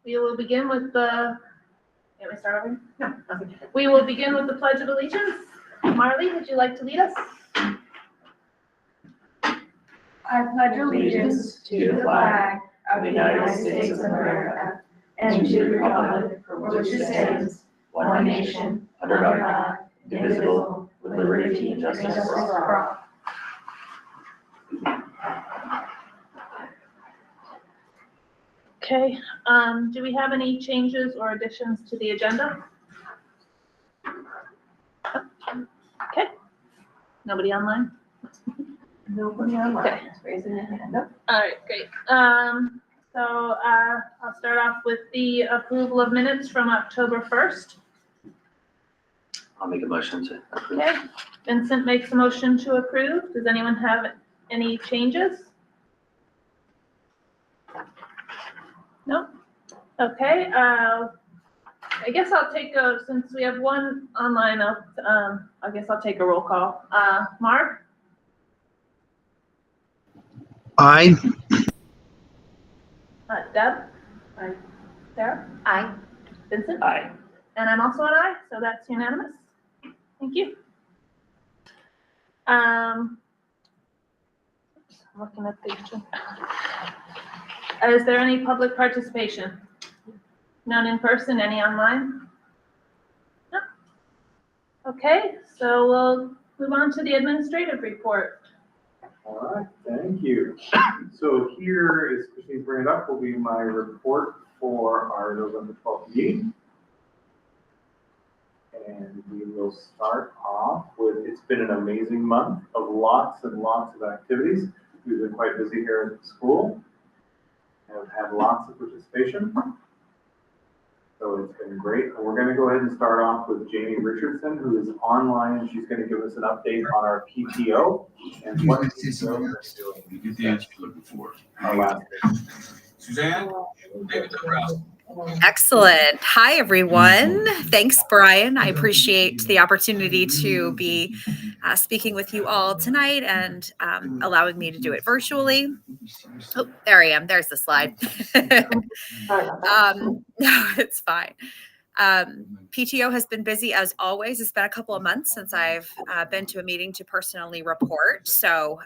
We will begin with the, can we start over? No. Okay. We will begin with the Pledge of Allegiance. Marley, would you like to lead us? I pledge allegiance to the flag of the United States of America and to the republic for which it stands, one nation, under God, indivisible, with liberty and justice for all. Okay, do we have any changes or additions to the agenda? Okay, nobody online? Nobody online. Okay. Raising their hand up. All right, great. So I'll start off with the approval of minutes from October 1st. I'll make a motion to approve. Okay, Vincent makes a motion to approve. Does anyone have any changes? No? Okay, I guess I'll take since we have one online, I guess I'll take a roll call. Mark? Aye. Deb? Aye. Sarah? Aye. Vincent? Aye. And I'm also an aye, so that's unanimous. Thank you. I'm looking at these two. Is there any public participation? None in person, any online? No. Okay, so we'll move on to the administrative report. All right, thank you. So here is, Christine bring it up, will be my report for our November 12th meeting. And we will start off with, it's been an amazing month of lots and lots of activities. We've been quite busy here at the school. Have had lots of participation. So it's been great. And we're going to go ahead and start off with Jamie Richardson, who is online, and she's going to give us an update on our PTO and what PTO is doing. You get the answer you're looking for. Our last day. Suzanne, David Rouse. Excellent. Hi, everyone. Thanks, Brian. I appreciate the opportunity to be speaking with you all tonight and allowing me to do it virtually. Oh, there I am. There's the slide. No, it's fine. PTO has been busy as always. It's been a couple of months since I've been to a meeting to personally report. So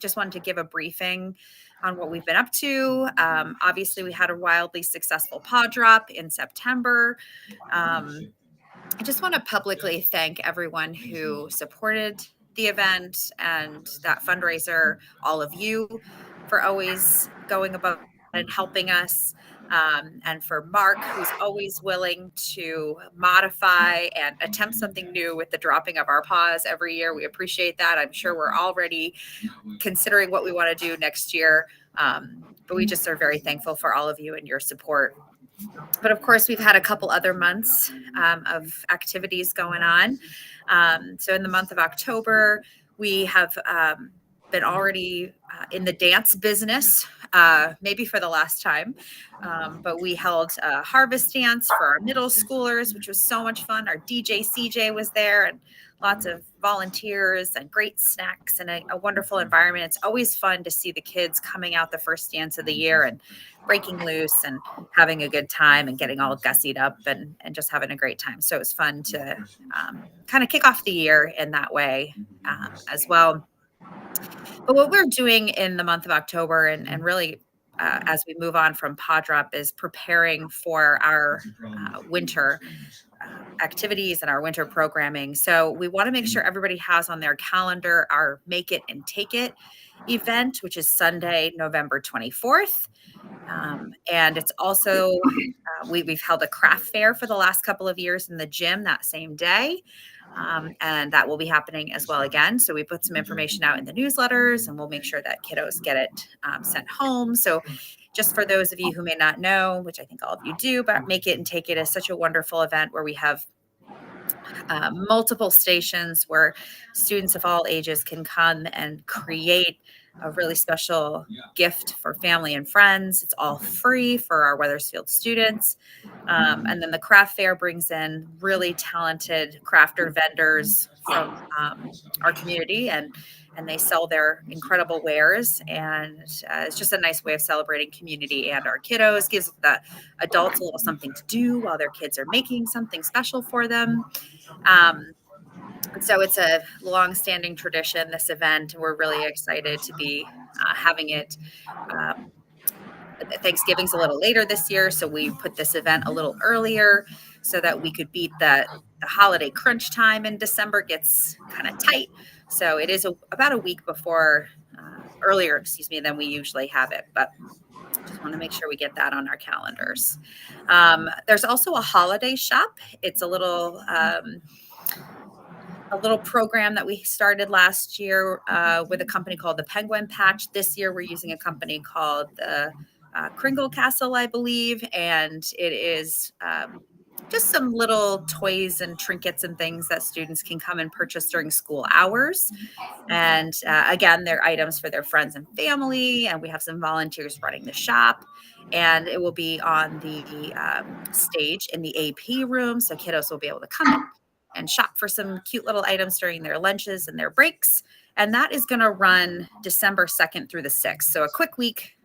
just wanted to give a briefing on what we've been up to. Obviously, we had a wildly successful pod drop in September. I just want to publicly thank everyone who supported the event and that fundraiser, all of you for always going above and helping us. And for Mark, who's always willing to modify and attempt something new with the dropping of our pause every year. We appreciate that. I'm sure we're already considering what we want to do next year. But we just are very thankful for all of you and your support. But of course, we've had a couple other months of activities going on. So in the month of October, we have been already in the dance business, maybe for the last time. But we held a harvest dance for our middle schoolers, which was so much fun. Our DJ CJ was there and lots of volunteers and great snacks and a wonderful environment. It's always fun to see the kids coming out the first dance of the year and breaking loose and having a good time and getting all gussied up and just having a great time. So it was fun to kind of kick off the year in that way as well. But what we're doing in the month of October and really as we move on from pod drop is preparing for our winter activities and our winter programming. So we want to make sure everybody has on their calendar our Make It and Take It event, which is Sunday, November 24th. And it's also, we've held a craft fair for the last couple of years in the gym that same day. And that will be happening as well again. So we put some information out in the newsletters and we'll make sure that kiddos get it sent home. So just for those of you who may not know, which I think all of you do, but Make It and Take It is such a wonderful event where we have multiple stations where students of all ages can come and create a really special gift for family and friends. It's all free for our Weathersfield students. And then the craft fair brings in really talented crafter vendors from our community and and they sell their incredible wares. And it's just a nice way of celebrating community and our kiddos, gives the adults a little something to do while their kids are making something special for them. And so it's a long-standing tradition, this event. We're really excited to be having it. Thanksgiving's a little later this year, so we put this event a little earlier so that we could beat the holiday crunch time in December gets kind of tight. So it is about a week before, earlier, than we usually have it, but just want to make sure we get that on our calendars. There's also a holiday shop. It's a little program that we started last year with a company called the Penguin Patch. This year we're using a company called the Kringle Castle, I believe, and it is just some little toys and trinkets and things that students can come and purchase during school hours. And again, they're items for their friends and family, and we have some volunteers running the shop. And it will be on the stage in the AP room, so kiddos will be able to come in and shop for some cute little items during their lunches and their breaks. And that is going to run December 2nd through the 6th. So a quick week.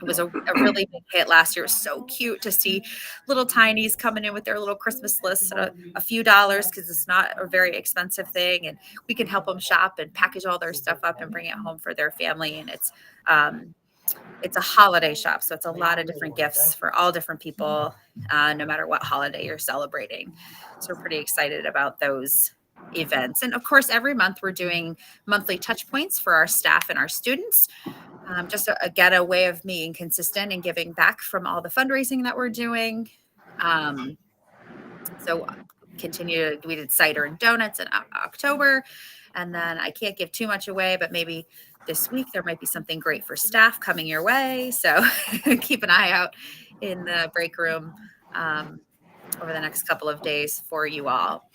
It was a really big hit last year. It was so cute to see little tinies coming in with their little Christmas lists at a few dollars, because it's not a very expensive thing. And we can help them shop and package all their stuff up and bring it home for their family. And it's a holiday shop, so it's a lot of different gifts for all different people, no matter what holiday you're celebrating. So we're pretty excited about those events. And of course, every month we're doing monthly touch points for our staff and our students. Just again, a way of being consistent and giving back from all the fundraising that we're doing. So we did cider and donuts in October. And then I can't give too much away, but maybe this week there might be something great for staff coming your way. So keep an eye out in the break room over the next couple of days for you all.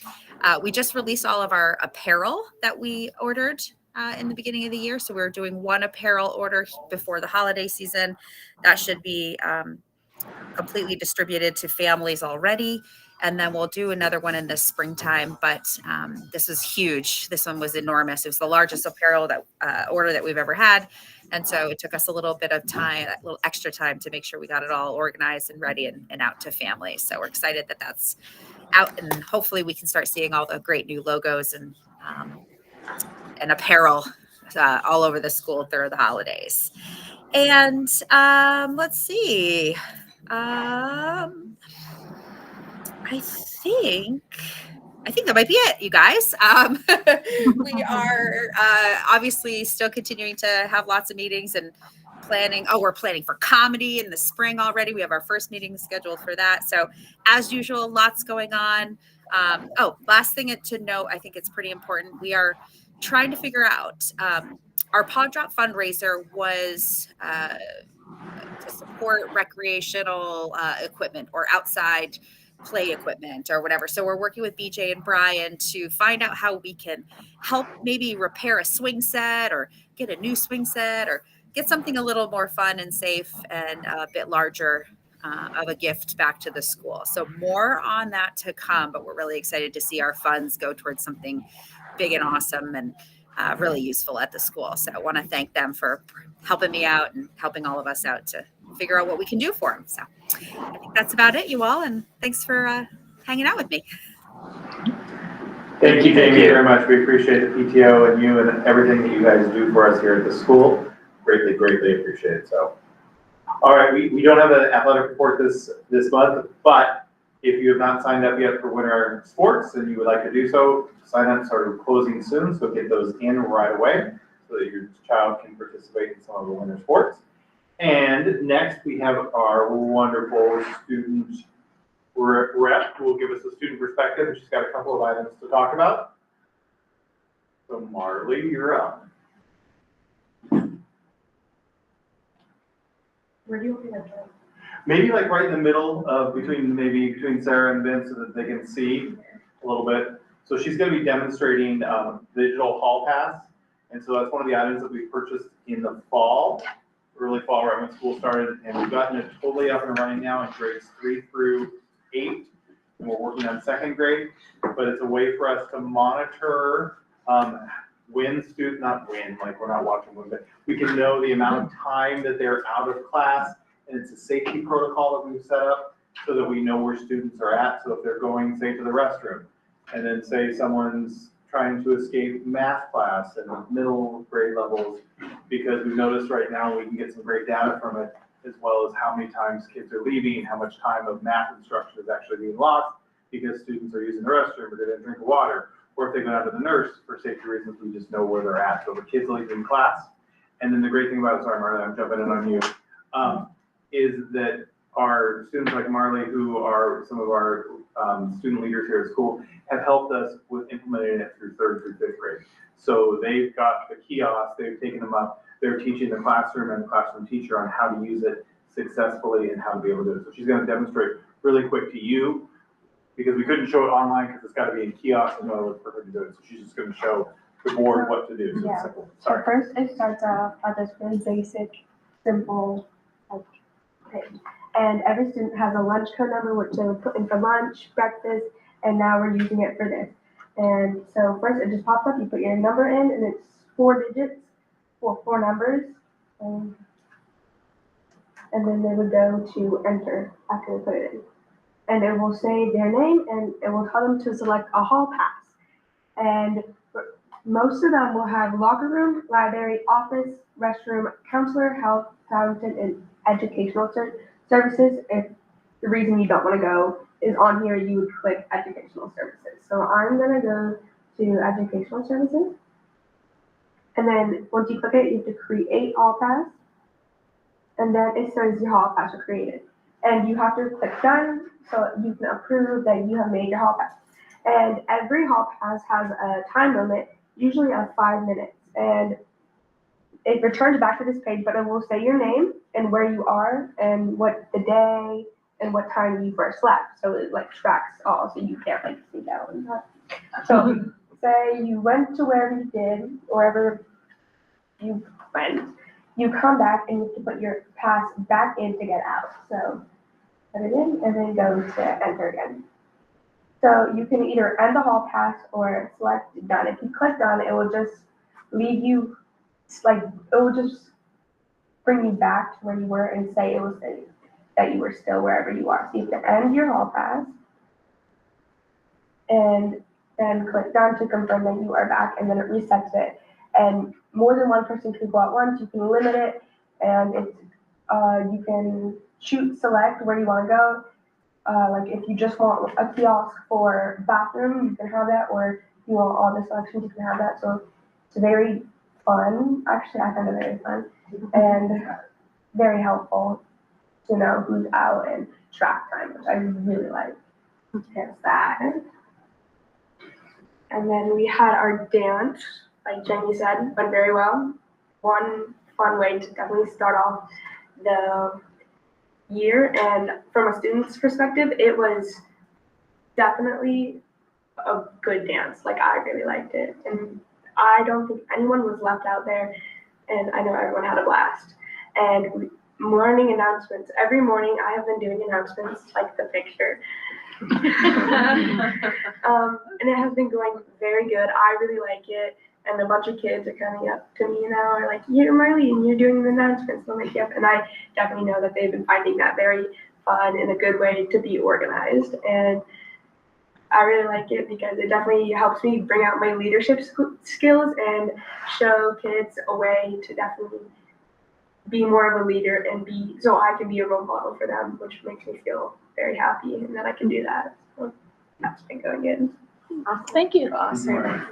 We just released all of our apparel that we ordered in the beginning of the year. So we're doing one apparel order before the holiday season. That should be completely distributed to families already. And then we'll do another one in the springtime, but this is huge. This one was enormous. It was the largest apparel order that we've ever had. And so it took us a little bit of time, a little extra time to make sure we got it all organized and ready and out to families. So we're excited that that's out, and hopefully we can start seeing all the great new logos and apparel all over the school through the holidays. And let's see. I think that might be it, you guys. We are obviously still continuing to have lots of meetings and planning. Oh, we're planning for comedy in the spring already. We have our first meeting scheduled for that. So as usual, lots going on. Last thing to note, I think it's pretty important. We are trying to figure out our Paw Drop fundraiser was to support recreational equipment or outside play equipment or whatever. So we're working with BJ and Brian to find out how we can help maybe repair a swing set or get a new swing set or get something a little more fun and safe and a bit larger of a gift back to the school. So more on that to come, but we're really excited to see our funds go towards something big and awesome and really useful at the school. So I want to thank them for helping me out and helping all of us out to figure out what we can do for them. So I think that's about it, you all. And thanks for hanging out with me. Thank you, Jamie, very much. We appreciate the PTO and you and everything that you guys do for us here at the school. Greatly, greatly appreciate it. So, all right, we don't have an athletic report this month, but if you have not signed up yet for winter sports and you would like to do so, sign up started closing soon, so get those in right away so that your child can participate in some of the winter sports. And next we have our wonderful student rep who will give us a student perspective. She's got a couple of items to talk about. So Marley, you're up. Where do you want me to go? Maybe like right in the middle of between Sarah and Vince so that they can see a little bit. So she's going to be demonstrating digital hall pass. And so that's one of the items that we purchased in the fall, early fall, right when school started. And we've gotten it totally up and running now in grades 3 through 8. And we're working on 2nd grade. But it's a way for us to monitor not win, like we're not watching one, but we can know the amount of time that they're out of class. And it's a safety protocol that we've set up so that we know where students are at. So if they're going, say, to the restroom, and then say someone's trying to escape math class in the middle grade levels, because we've noticed right now we can get some great data from it, as well as how many times kids are leaving, how much time of math instruction is actually being lost because students are using the restroom or they didn't drink water, or if they go down to the nurse for safety reasons, we just know where they're at. So the kids leaving class. And then the great thing about it, sorry Marley, I'm jumping in on you, is that our students like Marley, who are some of our student leaders here at school, have helped us with implementing it through 3rd through 5th grade. So they've got the kiosks, they've taken them up, they're teaching the classroom and the classroom teacher on how to use it successfully and how to be able to do it. So she's going to demonstrate really quick to you, because we couldn't show it online because it's got to be in kiosks in order for her to do it. So she's just going to show the board what to do. So it's simple. So Sorry. first it starts off at this really basic, simple page. And every student has a lunch code number, which they would put in for lunch, breakfast, and now we're using it for this. And so first it just pops up, you put your number in, and it's 4 digits, four numbers. And then they would go to enter after they put it in. And it will say their name, and it will tell them to select a hall pass. And most of them will have locker room, library, office, restroom, counselor, health, fountain, and educational services. If the reason you don't want to go is on here, you would click educational services. So I'm going to go to educational services. And then once you click it, you have to create hall pass. And then it says your hall pass are created. And you have to click done so you can approve that you have made your hall pass. And every hall pass has a time limit, usually of 5 minutes. And it returns back to this page, but it will say your name and where you are and what the day and what time you first left. So it like tracks all, so you can't like sneak out and that. So say you went to wherever you did, wherever you went, you come back and you have to put your pass back in to get out. So put it in and then go to enter again. So you can either end the hall pass or select done. If you click done, it will just leave you, like, it will just bring you back to where you were and say it was that you were still wherever you are. So you have to end your hall pass and then click done to confirm that you are back, and then it resets it. And more than one person can go at once. You can limit it, and it's you can select where you want to go. Like if you just want a kiosk for bathroom, you can have that, or if you want all the selections, you can have that. So it's very fun. Actually, I find it very fun and very helpful to know who's out and track time, which I really like. There's that. And then we had our dance, like Jenny said, went very well. One fun way to definitely start off the year, and from a student's perspective, it was definitely a good dance. Like, I really liked it, and I don't think anyone was left out there, and I know everyone had a blast. And morning announcements, every morning I have been doing announcements like the picture. And it has been going very good. I really like it. And a bunch of kids are coming up to me now, are like, "You're Marley, and you're doing the announcements." I'm like, "Yep." And I definitely know that they've been finding that very fun and a good way to be organized. And I really like it because it definitely helps me bring out my leadership skills and show kids a way to definitely be more of a leader and so I can be a role model for them, which makes me feel very happy and that I can do that. So that's been going good. Thank you. Awesome.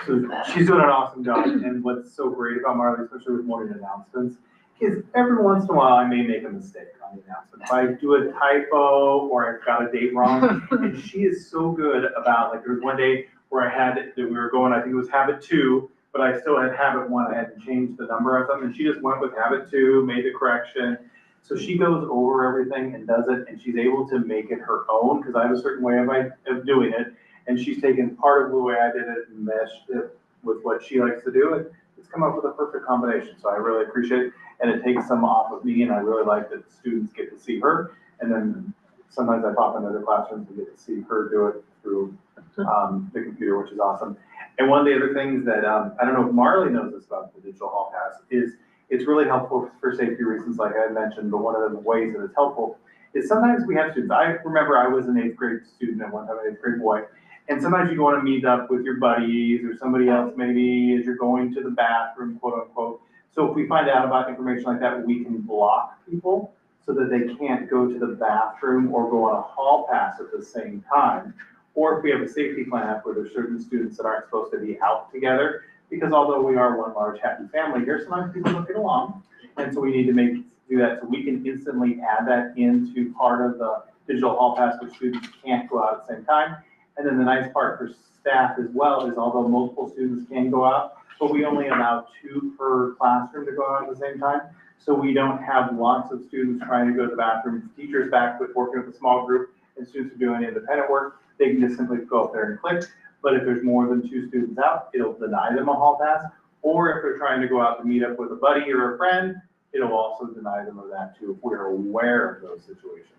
So she's doing an awesome job, and what's so great about Marley, especially with morning announcements, is every once in a while I may make a mistake on the announcement. If I do a typo or I've got a date wrong, and she is so good about, like, there was one day where we were going, I think it was habit 2, but I still had habit 1. I had to change the number or something, and she just went with habit 2, made the correction. So she goes over everything and does it, and she's able to make it her own, because I have a certain way of doing it. And she's taken part of the way I did it and meshed it with what she likes to do. And it's come up with a perfect combination. So I really appreciate it. And it takes some off of me. And I really like that students get to see her. And then sometimes I pop into other classrooms and get to see her do it through the computer, which is awesome. And one of the other things that, I don't know if Marley knows this about the digital hall pass, is it's really helpful for safety reasons, like I mentioned, but one of the ways that it's helpful is sometimes we have students. I remember I was an 8th grade student at one time, an 8th grade boy, and sometimes you go on a meet up with your buddies or somebody else maybe as you're going to the bathroom, quote unquote. So if we find out about information like that, we can block people so that they can't go to the bathroom or go on a hall pass at the same time. Or if we have a safety plan up where there's certain students that aren't supposed to be out together, because although we are one large happy family here, sometimes people don't get along. And so we need to do that so we can instantly add that into part of the digital hall pass where students can't go out at the same time. And then the nice part for staff as well is although multiple students can go out, but we only allow 2 per classroom to go out at the same time. So we don't have lots of students trying to go to the bathroom, teachers back with working with a small group and students are doing independent work. They can just simply go up there and click. But if there's more than 2 students out, it'll deny them a hall pass. Or if they're trying to go out to meet up with a buddy or a friend, it'll also deny them of that too, if we're aware of those situations.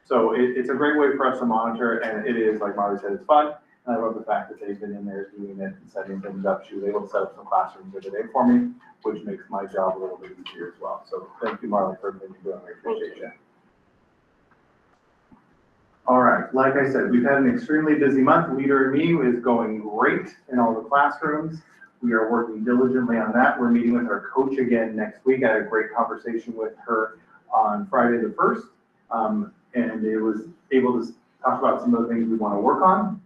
So it's a great way for us to monitor, and it is, like Marley said, it's fun. And I love the fact that they've been in there doing it and setting things up. She was able to set up some classrooms every day for me, which makes my job a little bit easier as well. So thank you, Marley, for everything you're doing. I appreciate you. All right, like I said, we've had an extremely busy month. Leader in Me is going great in all the classrooms. We are working diligently on that. We're meeting with our coach again next week. I had a great conversation with her on Friday the 1st, and it was able to talk about some of the things we want to work on.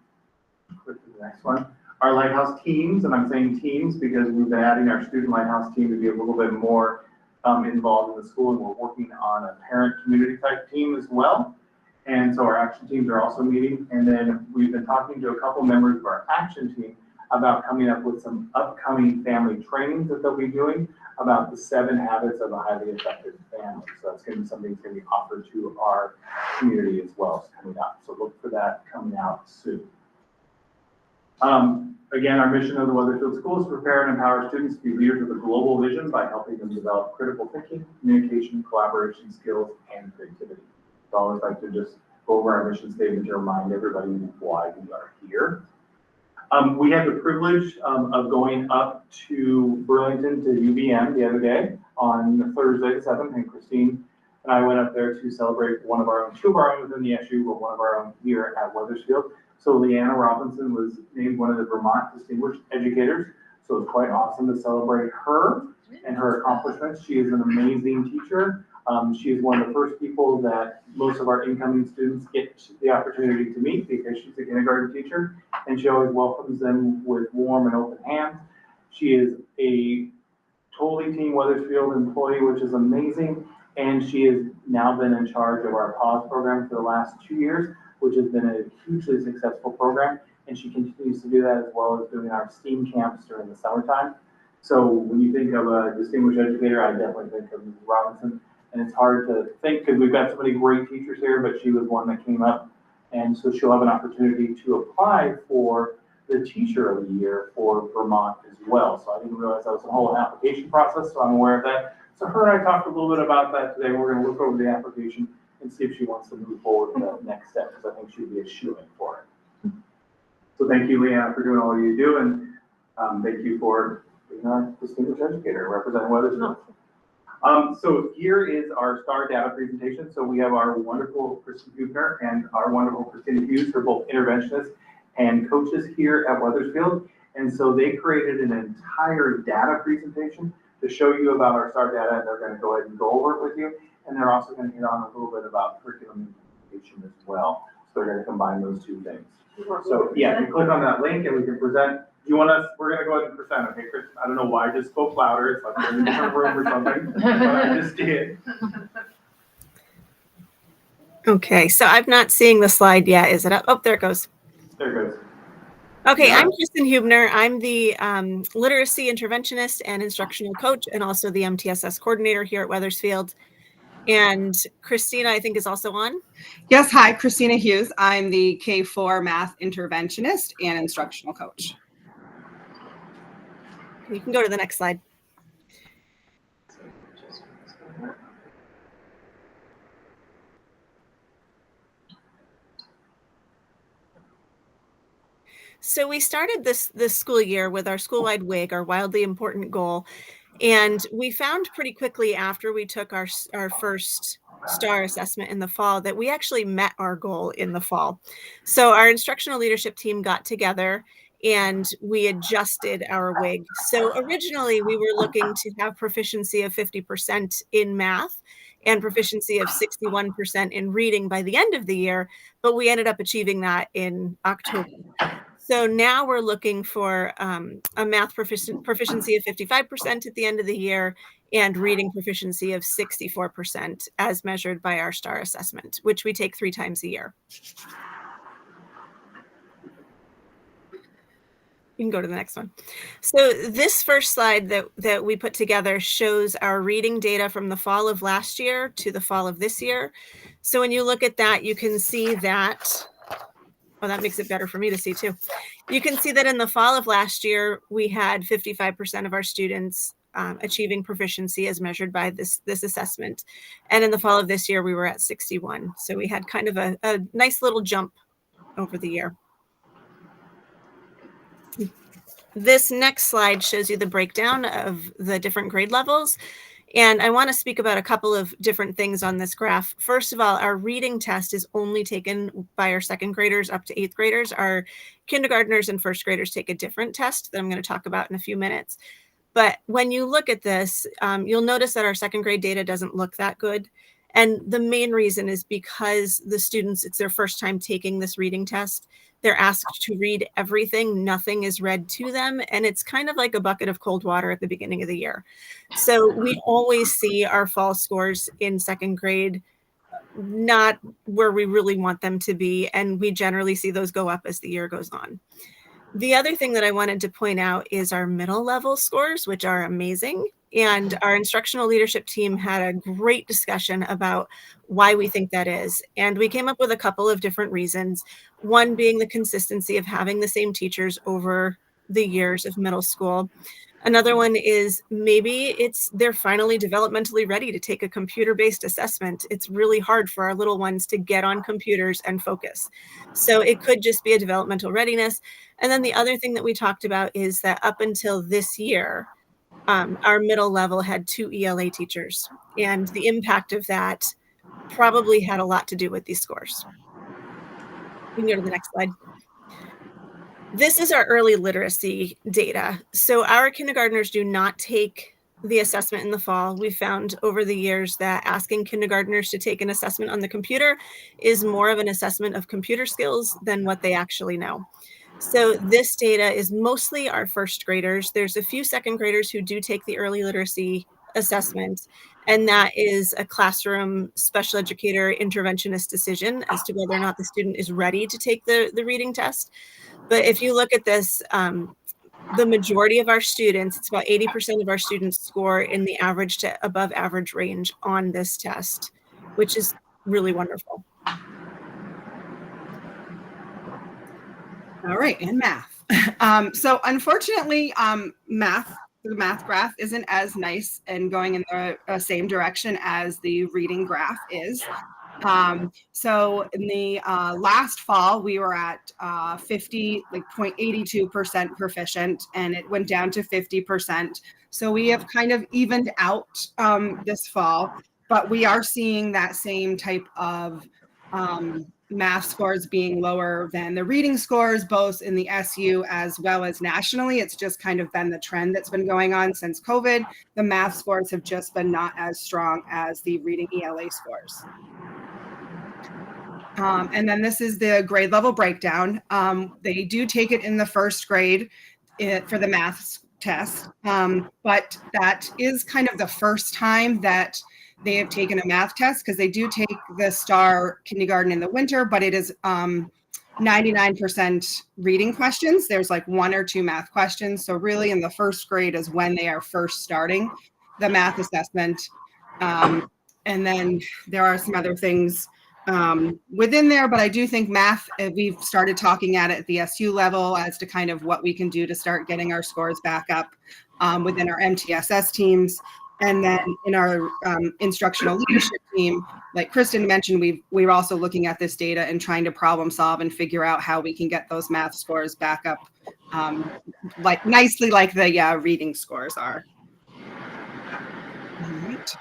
Click to the next one. Our Lighthouse teams, and I'm saying teams because we've been adding our student Lighthouse team to be a little bit more involved in the school, and we're working on a parent community type team as well. And so our action teams are also meeting. And then we've been talking to a couple members of our action team about coming up with some upcoming family trainings that they'll be doing about the 7 habits of a highly effective family. So that's going to be something that's going to be offered to our community as well as coming up. So look for that coming out soon. Again, our mission of the Weathersfield School is to prepare and empower students to be leaders with a global vision by helping them develop critical thinking, communication, collaboration skills, and creativity. So I always like to just go over our mission statement to remind everybody why we are here. We had the privilege of going up to Burlington to UVM the other day on Thursday the 7th, and Christine and I went up there to celebrate one of our own, 2 of our own within the SU, but one of our own here at Weathersfield. So Leanna Robinson was named one of the Vermont Distinguished Educators. So it's quite awesome to celebrate her and her accomplishments. She is an amazing teacher. She is one of the first people that most of our incoming students get the opportunity to meet because she's a kindergarten teacher, and she always welcomes them with warm and open hands. She is a totally Team Weathersfield employee, which is amazing, and she has now been in charge of our PAWS program for the last 2 years, which has been a hugely successful program, and she continues to do that as well as doing our STEAM camps during the summertime. So when you think of a distinguished educator, I definitely think of Ms. Robinson. And it's hard to think because we've got so many great teachers here, but she was one that came up. And so she'll have an opportunity to apply for the Teacher of the Year for Vermont as well. So I didn't realize that was a whole application process, so I'm aware of that. So her and I talked a little bit about that today. We're going to look over the application and see if she wants to move forward with that next step, because I think she'd be a shoo-in for it. So thank you, Leanna, for doing all you do, and thank you for being our distinguished educator representing Weathersfield. So here is our STAR data presentation. So we have our wonderful Kristen Hubner and our wonderful Christina Hughes for both interventionists and coaches here at Weathersfield. And so they created an entire data presentation to show you about our STAR data, and they're going to go ahead and go over it with you. And they're also going to hit on a little bit about curriculum implementation as well. So they're going to combine those 2 things. So yeah, you click on that link and we can present. Do you want us, we're gonna go ahead and present, okay, Chris? I don't know why I just spoke louder, it's like we're in a different room or something, but I just did. Okay, so I'm not seeing the slide yet. Is it up? Oh, there it goes. There it goes. Okay, Yeah. I'm Kristen Hubner. I'm the literacy interventionist and instructional coach, and also the MTSS coordinator here at Weathersfield. And Christina, I think, is also on. Yes, hi, Christina Hughes. I'm the K4 math interventionist and instructional coach. You can go to the next slide. So we started this school year with our school-wide WIG, our wildly important goal, and we found pretty quickly after we took our first STAR assessment in the fall that we actually met our goal in the fall. So our instructional leadership team got together and we adjusted our WIG. So originally we were looking to have proficiency of 50% in math and proficiency of 61% in reading by the end of the year, but we ended up achieving that in October. So now we're looking for a math proficiency of 55% at the end of the year and reading proficiency of 64% as measured by our STAR assessment, which we take 3 times a year. You can go to the next one. So this first slide that we put together shows our reading data from the fall of last year to the fall of this year. So when you look at that, you can see that, well, that makes it better for me to see too. You can see that in the fall of last year, we had 55% of our students achieving proficiency as measured by this assessment. And in the fall of this year, we were at 61. So we had kind of a nice little jump over the year. This next slide shows you the breakdown of the different grade levels. And I want to speak about a couple of different things on this graph. First of all, our reading test is only taken by our 2nd graders up to 8th graders. Our kindergartners and 1st graders take a different test that I'm going to talk about in a few minutes. But when you look at this, you'll notice that our 2nd grade data doesn't look that good. And the main reason is because the students, it's their first time taking this reading test. They're asked to read everything. Nothing is read to them. And it's kind of like a bucket of cold water at the beginning of the year. So we always see our fall scores in 2nd grade not where we really want them to be. And we generally see those go up as the year goes on. The other thing that I wanted to point out is our middle level scores, which are amazing. And our instructional leadership team had a great discussion about why we think that is. And we came up with a couple of different reasons. One being the consistency of having the same teachers over the years of middle school. Another one is maybe they're finally developmentally ready to take a computer-based assessment. It's really hard for our little ones to get on computers and focus. So it could just be a developmental readiness. And then the other thing that we talked about is that up until this year, our middle level had 2 ELA teachers, and the impact of that probably had a lot to do with these scores. We can go to the next slide. This is our early literacy data. So our kindergartners do not take the assessment in the fall. We found over the years that asking kindergartners to take an assessment on the computer is more of an assessment of computer skills than what they actually know. So this data is mostly our 1st graders. There's a few 2nd graders who do take the early literacy assessment, and that is a classroom special educator interventionist decision as to whether or not the student is ready to take the reading test. But if you look at this, the majority of our students, it's about 80% of our students score in the average to above average range on this test, which is really wonderful. All right, and math. So unfortunately, the math graph isn't as nice and going in the same direction as the reading graph is. So in the last fall, we were at 0.82% proficient, and it went down to 50%. So we have kind of evened out this fall, but we are seeing that same type of math scores being lower than the reading scores, both in the SU as well as nationally. It's just kind of been the trend that's been going on since COVID. The math scores have just been not as strong as the reading ELA scores. And then this is the grade level breakdown. They do take it in the 1st grade for the math test, but that is kind of the first time that they have taken a math test, because they do take the STAR kindergarten in the winter, but it is 99% reading questions. There's like 1 or 2 math questions. So really in the 1st grade is when they are first starting the math assessment. And then there are some other things within there, but I do think math, we've started talking at the SU level as to kind of what we can do to start getting our scores back up within our MTSS teams. And then in our instructional leadership team, like Kristen mentioned, we're also looking at this data and trying to problem solve and figure out how we can get those math scores back up, like nicely, like the reading scores are. All right.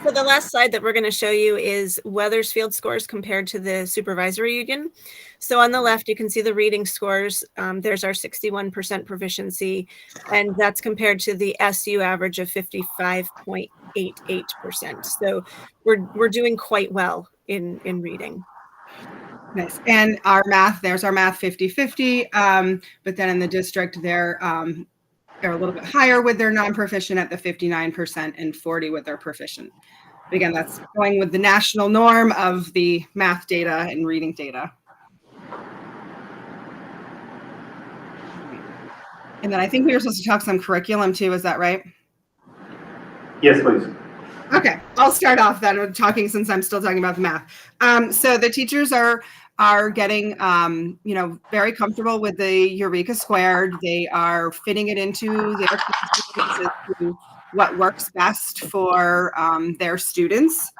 So the last slide that we're going to show you is Weathersfield scores compared to the supervisory union. So on the left, you can see the reading scores. There's our 61% proficiency, and that's compared to the SU average of 55.88%. So we're doing quite well in reading. Nice. And our math, there's our math 50-50. But then in the district, they're a little bit higher with their non-proficient at the 59% and 40 with their proficient. But again, that's going with the national norm of the math data and reading data. And then I think we were supposed to talk some curriculum too. Is that right? Yes, please. Okay, I'll start off then talking since I'm still talking about the math. So the teachers are getting, very comfortable with the Eureka Squared. They are fitting it into their classes to what works best for their students.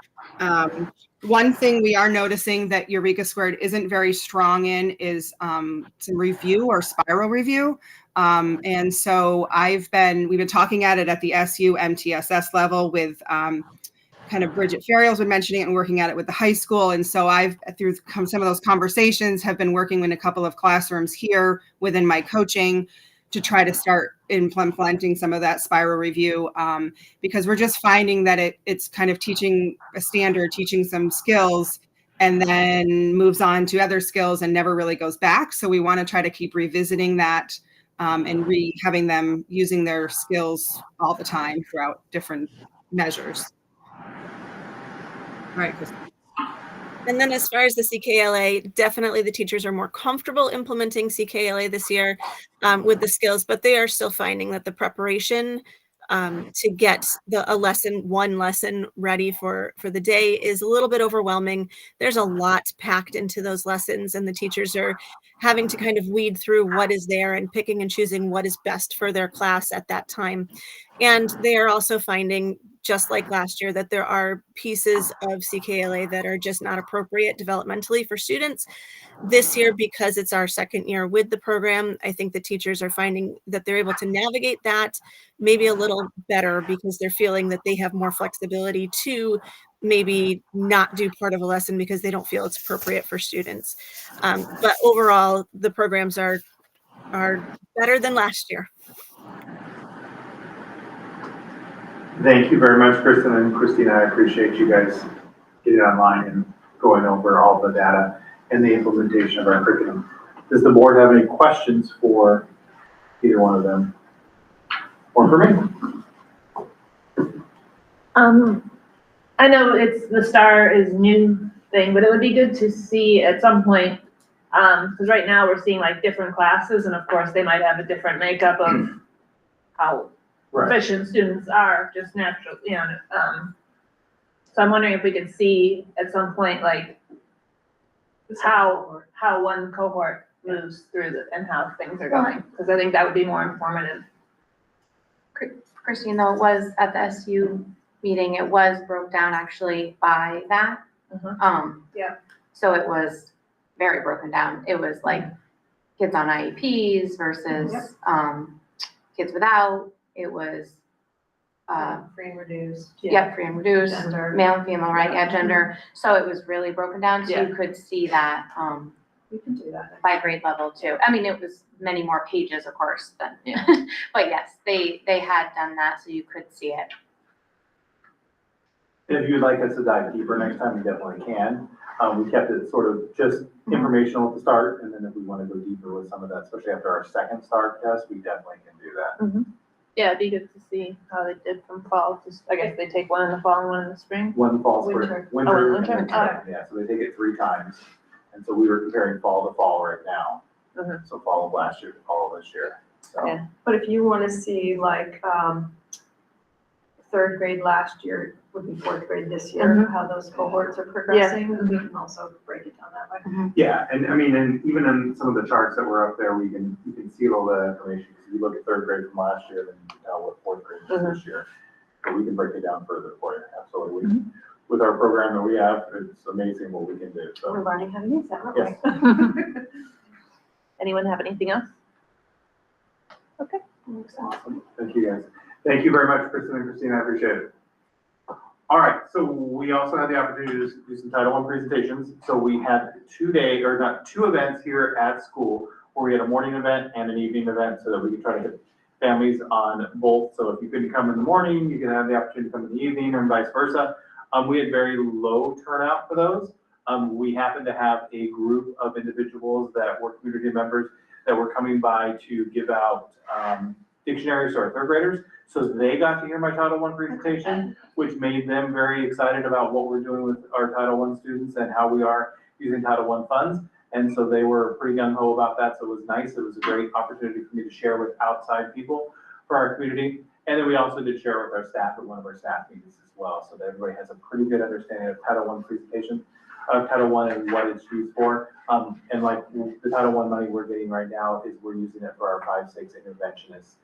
One thing we are noticing that Eureka Squared isn't very strong in is some review or spiral review. And so we've been talking at it at the SU MTSS level with kind of Bridget Ferriel's been mentioning it and working at it with the high school. And so I've, through some of those conversations, have been working in a couple of classrooms here within my coaching to try to start implementing some of that spiral review, because we're just finding that it's kind of teaching a standard, teaching some skills, and then moves on to other skills and never really goes back. So we want to try to keep revisiting that and having them using their skills all the time throughout different measures. All right, Kristen. And then as far as the CKLA, definitely the teachers are more comfortable implementing CKLA this year with the skills, but they are still finding that the preparation to get one lesson ready for the day is a little bit overwhelming. There's a lot packed into those lessons, and the teachers are having to kind of weed through what is there and picking and choosing what is best for their class at that time. And they are also finding, just like last year, that there are pieces of CKLA that are just not appropriate developmentally for students. This year, because it's our second year with the program, I think the teachers are finding that they're able to navigate that maybe a little better because they're feeling that they have more flexibility to maybe not do part of a lesson because they don't feel it's appropriate for students. But overall, the programs are better than last year. Thank you very much, Kristen and Christina. I appreciate you guys getting online and going over all the data and the implementation of our curriculum. Does the board have any questions for either one of them or for me? I know the STAR is new thing, but it would be good to see at some point, because right now we're seeing like different classes, and of course they might have a different makeup of how proficient students are just naturally, so I'm wondering if we could see at some point like how one cohort moves through and how things are going, because I think that would be more informative. Christine, though, it was at the SU meeting, it was broke down actually by that. Yeah. So it was very broken down. It was like kids on IEPs versus kids without. It was free and reduced. free and reduced, Gender. male and female, right? Yeah, gender. So it was really broken down, so Yeah. you could see that You can do that. by grade level too. I mean, it was many more pages, of course, than but yes, they had done that, so you could see it. If you'd like us to dive deeper next time, we definitely can. We kept it sort of just informational at the start, and then if we want to go deeper with some of that, especially after our second STAR test, we definitely can do that. Yeah, it'd be good to see how they did from fall. I guess they take one in the fall and one in the spring. One fall, Winter. winter, Oh, and winter. then spring. Yeah, so they take it 3 times. And so we were comparing fall to fall right now. So fall of last year to fall of this year. So. Yeah. But if you want to see like 3rd grade last year would be 4th grade this year, how those cohorts are progressing, we can also break it down that way. Yeah, and I mean, and even in some of the charts that were up there, you can see all the information. Because if you look at 3rd grade from last year, then you can tell what 4th grade is this year. So we can break it down further for you, absolutely. with our program that we have, it's amazing what we can do, so. We're learning how to use that, aren't Yes. we? Anyone have anything else? Okay. Awesome. Thank you, guys. Thank you very much, Kristen and Christina. I appreciate it. All right, so we also had the opportunity to do some Title I presentations. So we had two events here at school where we had a morning event and an evening event so that we could try to get families on both. So if you couldn't come in the morning, you could have the opportunity to come in the evening and vice versa. We had very low turnout for those. We happened to have a group of individuals that were community members that were coming by to give out dictionaries to our third graders. So they got to hear my Title I presentation, which made them very excited about what we're doing with our Title I students and how we are using Title I funds. And so they were pretty gung-ho about that. So it was nice. It was a great opportunity for me to share with outside people for our community. And then we also did share with our staff at one of our staff meetings as well. So that everybody has a pretty good understanding of Title I presentation, of Title I and what it's used for. And like the Title I money we're getting right now is we're using it for our 5-6 interventionists,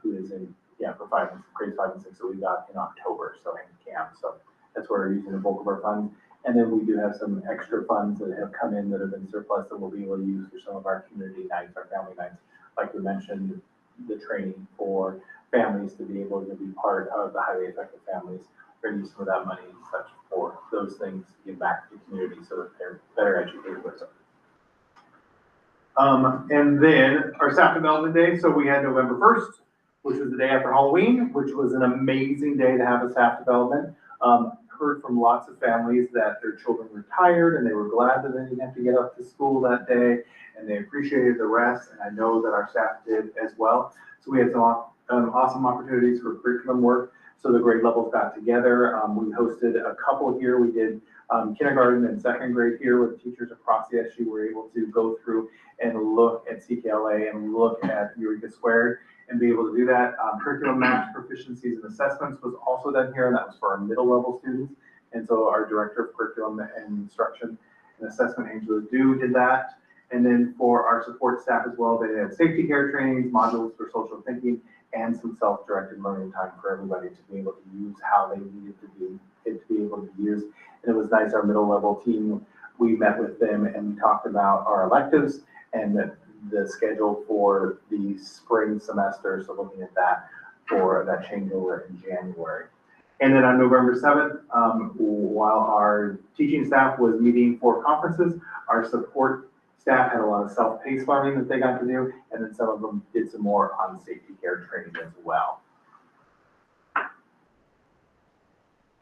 who is in, for grades 5 and 6 that we got in October, so in camp. So that's where we're using the bulk of our funds. And then we do have some extra funds that have come in that have been surplus that we'll be able to use for some of our community nights, our family nights. Like we mentioned, the training for families to be able to be part of the highly effective families. We're going to use some of that money and such for those things to give back to the community so that they're better educated with them. And then our staff development day. So we had November 1st, which was the day after Halloween, which was an amazing day to have a staff development. Heard from lots of families that their children were tired and they were glad that they didn't have to get up to school that day and they appreciated the rest. And I know that our staff did as well. So we had some awesome opportunities for curriculum work. So the grade levels got together. We hosted a couple here. We did kindergarten and second grade here with teachers across the SU were able to go through and look at CKLA and look at Eureka Squared and be able to do that. Curriculum match proficiencies and assessments was also done here, and that was for our middle level students. And so our director of curriculum and instruction and assessment, Angela Dew, did that. And then for our support staff as well, they had safety care trainings, modules for social thinking, and some self-directed learning time for everybody to be able to use how they needed to be able to use. And it was nice, our middle level team, we met with them and we talked about our electives and the schedule for the spring semester. So looking at that for that changeover in January. And then on November 7th, while our teaching staff was meeting for conferences, our support staff had a lot of self-paced learning that they got to do, and then some of them did some more on safety care training as well.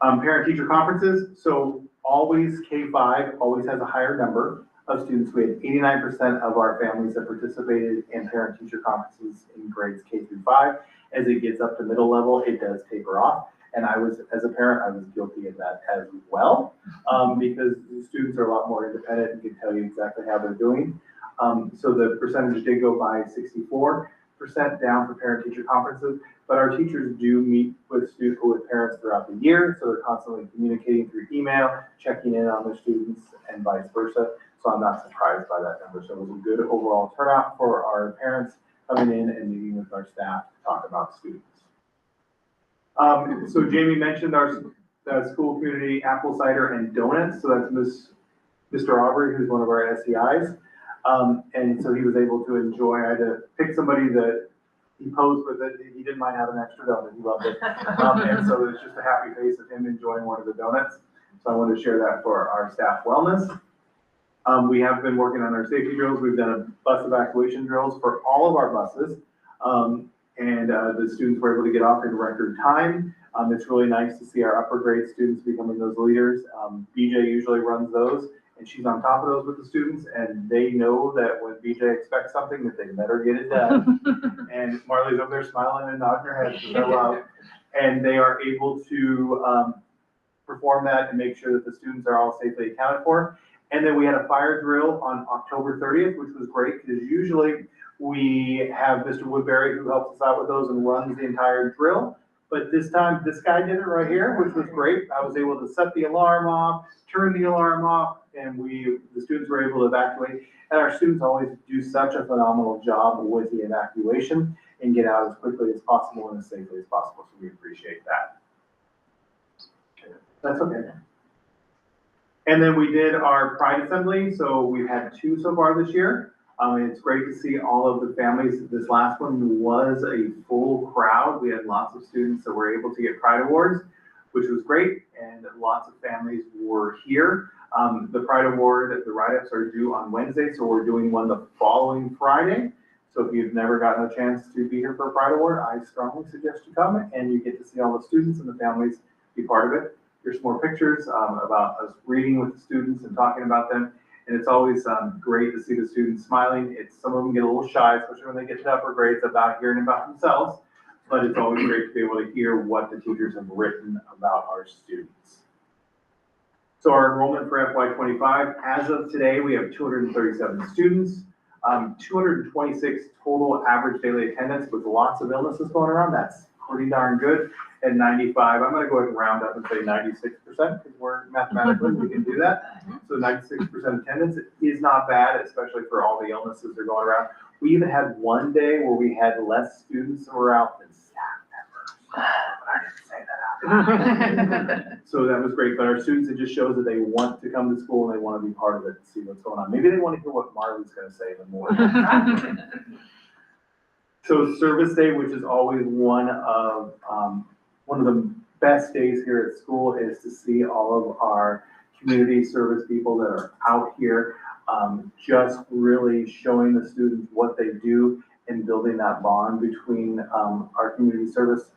Parent-teacher conferences, so always K-5 always has a higher number of students. We had 89% of our families that participated in parent-teacher conferences in grades K through 5. As it gets up to middle level, it does taper off. And as a parent, I was guilty of that as well, because students are a lot more independent and can tell you exactly how they're doing. So the percentage did go by 64% down for parent-teacher conferences, but our teachers do meet with parents throughout the year, so they're constantly communicating through email, checking in on their students, and vice versa. So I'm not surprised by that number. So it was a good overall turnout for our parents coming in and meeting with our staff to talk about students. So Jamie mentioned our school community apple cider and donuts. So that's Mr. Aubrey, who's one of our SEIs. And so he was able to enjoy. I had to pick somebody that he posed with it. He didn't mind having an extra donut. He loved it. And so it was just a happy face of him enjoying one of the donuts. So I wanted to share that for our staff wellness. We have been working on our safety drills. We've done a bus evacuation drills for all of our buses. And the students were able to get off in record time. It's really nice to see our upper grade students becoming those leaders. BJ usually runs those, and she's on top of those with the students, and they know that when BJ expects something, that they better get it done. And Marley's over there smiling and nodding her head, which I love. And they are able to perform that and make sure that the students are all safely accounted for. And then we had a fire drill on October 30th, which was great, because usually we have Mr. Woodbury who helps us out with those and runs the entire drill. But this time, this guy did it right here, which was great. I was able to set the alarm off, turn the alarm off, and the students were able to evacuate. And our students always do such a phenomenal job with the evacuation and get out as quickly as possible and as safely as possible. So we appreciate that. That's okay. And then we did our Pride Assembly, so we've had 2 so far this year. It's great to see all of the families. This last one was a full crowd. We had lots of students that were able to get Pride Awards, which was great, and lots of families were here. The Pride Award, the write-ups are due on Wednesday, so we're doing one the following Friday. So if you've never gotten a chance to be here for a Pride Award, I strongly suggest you come, and you get to see all the students and the families be part of it. Here's more pictures about us reading with the students and talking about them. And it's always great to see the students smiling. Some of them get a little shy, especially when they get to upper grades, about hearing about themselves. But it's always great to be able to hear what the teachers have written about our students. So our enrollment for FY25, as of today, we have 237 students, 226 total average daily attendance with lots of illnesses going around. That's pretty darn good. At 95, I'm gonna go ahead and round up and say 96%, because we're mathematically, we can do that. So 96% attendance is not bad, especially for all the illnesses that are going around. We even had one day where we had less students that were out than staff members. I didn't say that out loud. So that was great, but our students, it just shows that they want to come to school and they want to be part of it and see what's going on. Maybe they want to hear what Marley's gonna say even more. So Service Day, which is always one of the best days here at school, is to see all of our community service people that are out here, just really showing the students what they do and building that bond between our community service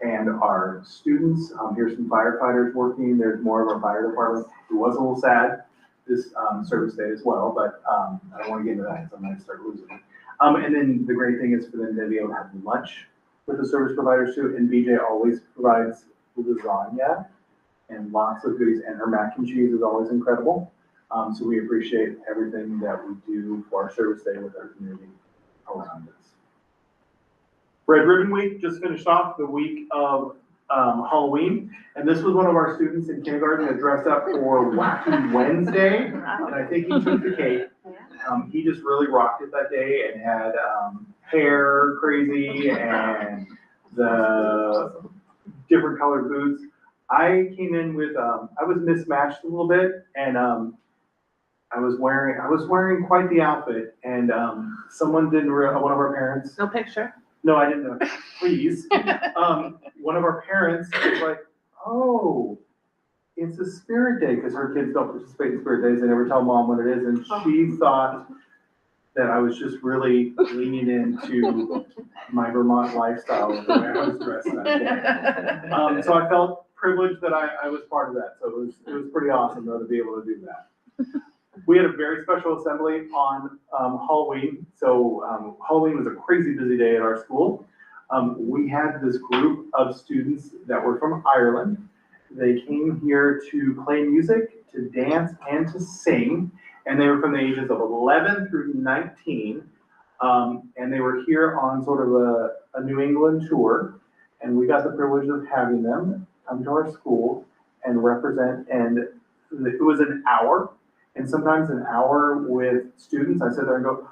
and our students. Here's some firefighters working. There's more of our fire department. It was a little sad this Service Day as well, but I don't want to get into that because I might start losing it. And then the great thing is for them to be able to have lunch with the service providers too, and BJ always provides lasagna and lots of goodies, and her mac and cheese is always incredible. So we appreciate everything that we do for our Service Day with our community around us. Red Ribbon Week just finished off the week of Halloween, and this was one of our students in kindergarten that dressed up for Wacky Wednesday, and I think he took the cake. He just really rocked it that day and had hair crazy and the different colored boots. I came in with, I was mismatched a little bit, and I was wearing quite the outfit, and someone didn't realize, one of our parents. No picture. No, I didn't know. Please. One of our parents was like, "Oh, it's a Spirit Day," because her kids don't participate in Spirit Days. They never tell mom what it is, and she thought that I was just really leaning into my Vermont lifestyle the way I was dressed that day. So I felt privileged that I was part of that. So it was pretty awesome though to be able to do that. We had a very special assembly on Halloween. So Halloween was a crazy busy day at our school. We had this group of students that were from Ireland. They came here to play music, to dance, and to sing. And they were from the ages of 11 through 19. And they were here on sort of a New England tour. And we got the privilege of having them come to our school and represent. And it was an hour. And sometimes an hour with students. I sit there and go,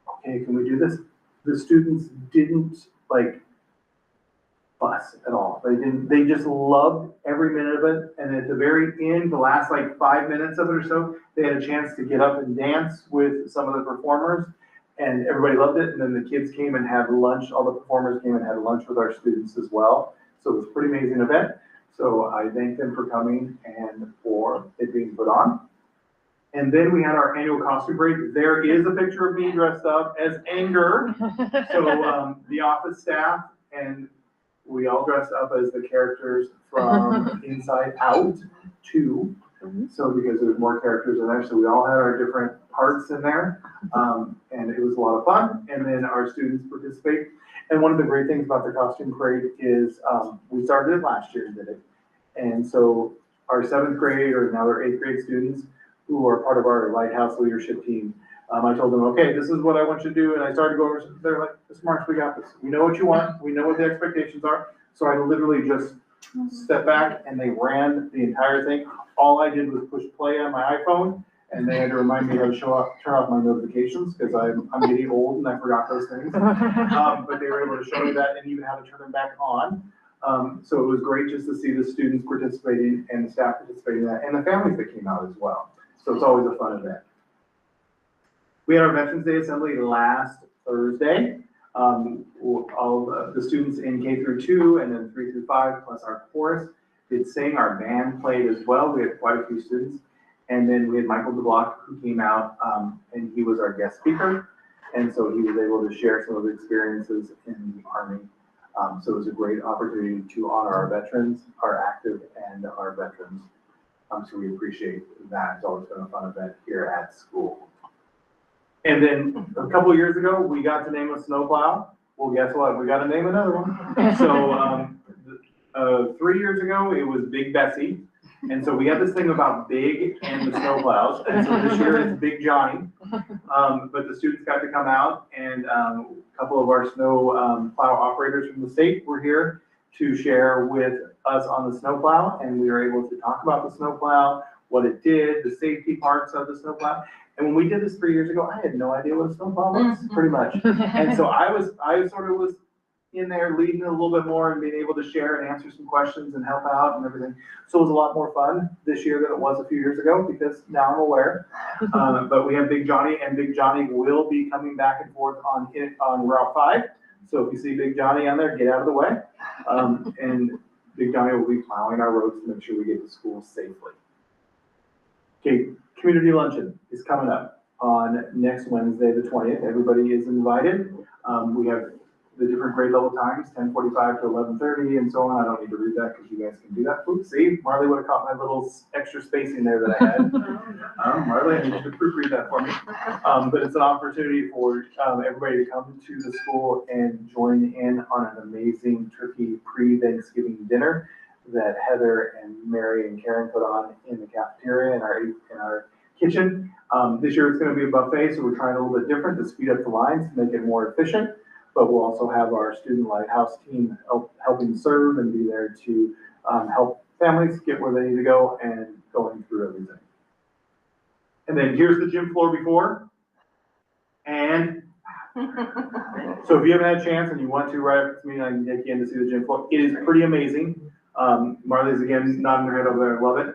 okay, can we do this? The students didn't fuss at all. They just loved every minute of it. And at the very end, the last 5 minutes of it or so, they had a chance to get up and dance with some of the performers, and everybody loved it. And then the kids came and had lunch. All the performers came and had lunch with our students as well. So it was a pretty amazing event. So I thank them for coming and for it being put on. And then we had our annual costume parade. There is a picture of me dressed up as Anger. So the office staff and we all dressed up as the characters from Inside Out 2. So because there's more characters in there, so we all had our different parts in there. And it was a lot of fun. And then our students participate. And one of the great things about the costume parade is we started it last year and did it. And so our 7th grade, or now they're 8th grade students who are part of our Lighthouse leadership team, I told them, okay, this is what I want you to do. And I started going over, they're like, Ms. Marks, we got this. We know what you want. We know what the expectations are. So I literally just stepped back and they ran the entire thing. All I did was push play on my iPhone, and they had to remind me how to turn off my notifications because I'm getting old and I forgot those things. But they were able to show me that and even how to turn them back on. So it was great just to see the students participating and the staff participating in that, and the families that came out as well. So it's always a fun event. We had our Veterans Day Assembly last Thursday. All the students in K through 2 and then 3 through 5 plus our chorus did sing. Our band played as well. We had quite a few students. And then we had Michael DeBlock who came out and he was our guest speaker. And so he was able to share some of the experiences in the Army. So it was a great opportunity to honor our veterans, our active and our veterans. So we appreciate that. It's always been a fun event here at school. And then a couple of years ago, we got to name a snowplow. Well, guess what? We got to name another one. So 3 years ago, it was Big Bessie. And so we had this thing about Big and the snowplows. And so this year it's Big Johnny. But the students got to come out, and a couple of our snow plow operators from the state were here to share with us on the snowplow. And we were able to talk about the snowplow, what it did, the safety parts of the snowplow. And when we did this 3 years ago, I had no idea what a snowplow was, pretty much. And so I sort of was in there leading a little bit more and being able to share and answer some questions and help out and everything. So it was a lot more fun this year than it was a few years ago, because now I'm aware. But we have Big Johnny, and Big Johnny will be coming back and forth on Route 5. So if you see Big Johnny on there, get out of the way. And Big Johnny will be plowing our roads to make sure we get to school safely. Okay, community luncheon is coming up on next Wednesday, the 20th. Everybody is invited. We have the different grade level times, 10:45 to 11:30 and so on. I don't need to read that because you guys can do that. Oops, see, Marley would have caught my little extra spacing there that I had. Marley, I need you to proofread that for me. But it's an opportunity for everybody to come to the school and join in on an amazing turkey pre-Thanksgiving dinner that Heather and Mary and Karen put on in the cafeteria in our kitchen. This year it's going to be a buffet, so we're trying a little bit different to speed up the lines to make it more efficient. But we'll also have our student lighthouse team helping serve and be there to help families get where they need to go and going through everything. And then here's the gym floor before. And so if you haven't had a chance and you want to, right after this meeting, I can take you in to see the gym floor. It is pretty amazing. Marley's again nodding her head over there. I love it.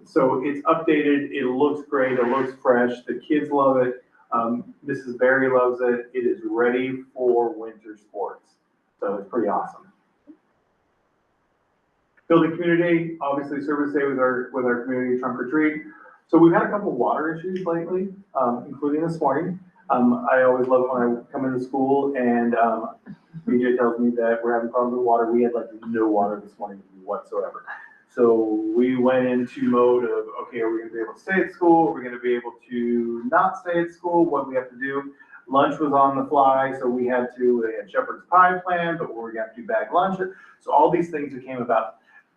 So it's updated. It looks great. It looks fresh. The kids love it. Mrs. Berry loves it. It is ready for winter sports. So it's pretty awesome. Building community, obviously service day with our community trunk or treat. So we've had a couple of water issues lately, including this morning. I always love it when I come into school and BJ tells me that we're having problems with water. We had like no water this morning whatsoever. So we went into mode of, okay, are we going to be able to stay at school? Are we going to be able to not stay at school? What do we have to do? Lunch was on the fly, so they had shepherd's pie planned, but we're going to have to do bag lunch. So all these things that came about.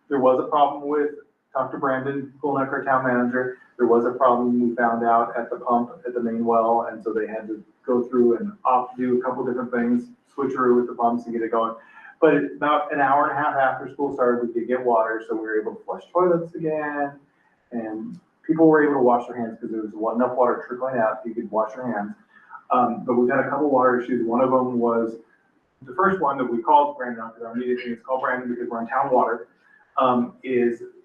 There was a problem with Dr. Brandon Kulnick, our town manager. There was a problem we found out at the pump at the main well, and so they had to go through and do a couple different things, switcheroo with the pumps and get it going. But about an hour and a half after school started, we could get water, so we were able to flush toilets again, and people were able to wash their hands because there was enough water trickling out so you could wash your hands. But we've had a couple water issues. One of them was the first one that we called Brandon on, because our immediate thing is called Brandon because we're on town water,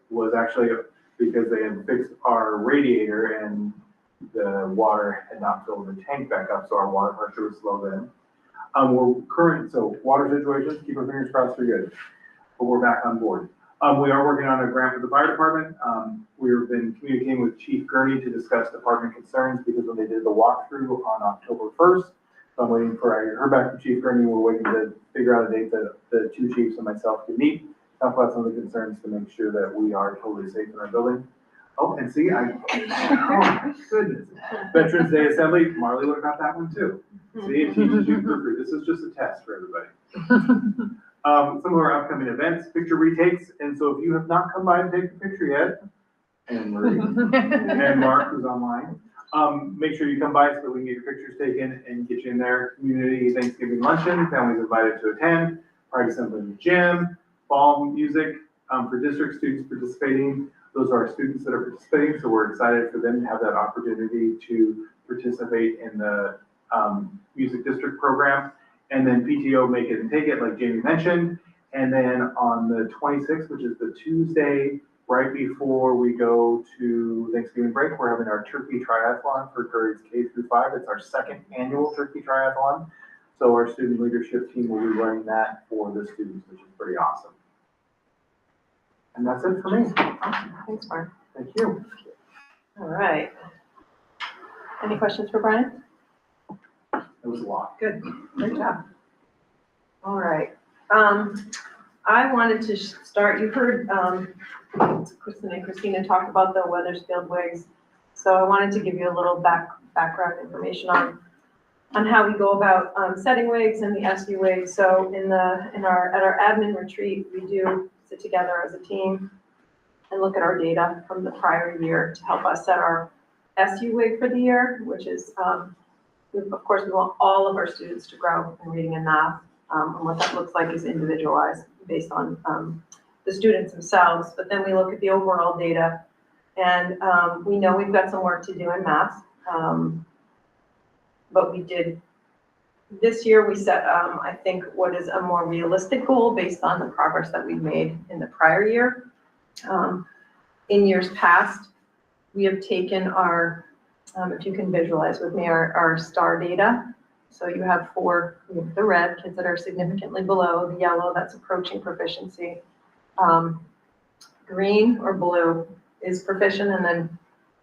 was actually because they had fixed our radiator and the water had not filled the tank back up, so our water pressure was low then. So water situations, keep our fingers crossed they're good, but we're back on board. We are working on a grant with the fire department. We've been communicating with Chief Gurney to discuss department concerns because when they did the walkthrough on October 1st, so I'm waiting for, I heard back from Chief Gurney. We're waiting to figure out a date that the two chiefs and myself can meet, talk about some of the concerns to make sure that we are totally safe in our building. Oh, and see, oh my goodness. Veterans Day Assembly, Marley would have got that one too. See, this is just a test for everybody. Some of our upcoming events, picture retakes, and so if you have not come by and taken a picture yet, and Marie, and Mark who's online, make sure you come by so that we can get your pictures taken and get you in there. Community Thanksgiving luncheon, families invited to attend, Pride Assembly in the gym, fall music for district students participating. Those are our students that are participating, so we're excited for them to have that opportunity to participate in the music district program. And then PTO make it and take it, like Jamie mentioned. And then on the 26th, which is the Tuesday, right before we go to Thanksgiving break, we're having our turkey triathlon for grades K through 5. It's our second annual turkey triathlon. So our student leadership team will be running that for the students, which is pretty awesome. And that's it for me. Thanks, Brian. Thank you. All right. Any questions for Brian? It was a lot. Good, great job. All right. I wanted to start, you heard Kristen and Christina talk about the Weathersfield wigs. So I wanted to give you a little background information on how we go about setting wigs and the SU wigs. So at our admin retreat, we do sit together as a team and look at our data from the prior year to help us set our SU wig for the year, which is, of course, we want all of our students to grow in reading and math. And what that looks like is individualized based on the students themselves. But then we look at the overall data, and we know we've got some work to do in math. But we did, this year we set, I think, what is a more realistic goal based on the progress that we've made in the prior year. In years past, we have taken our, if you can visualize with me, our STAR data. So you have the red, kids that are significantly below, the yellow, that's approaching proficiency. Green or blue is proficient, and then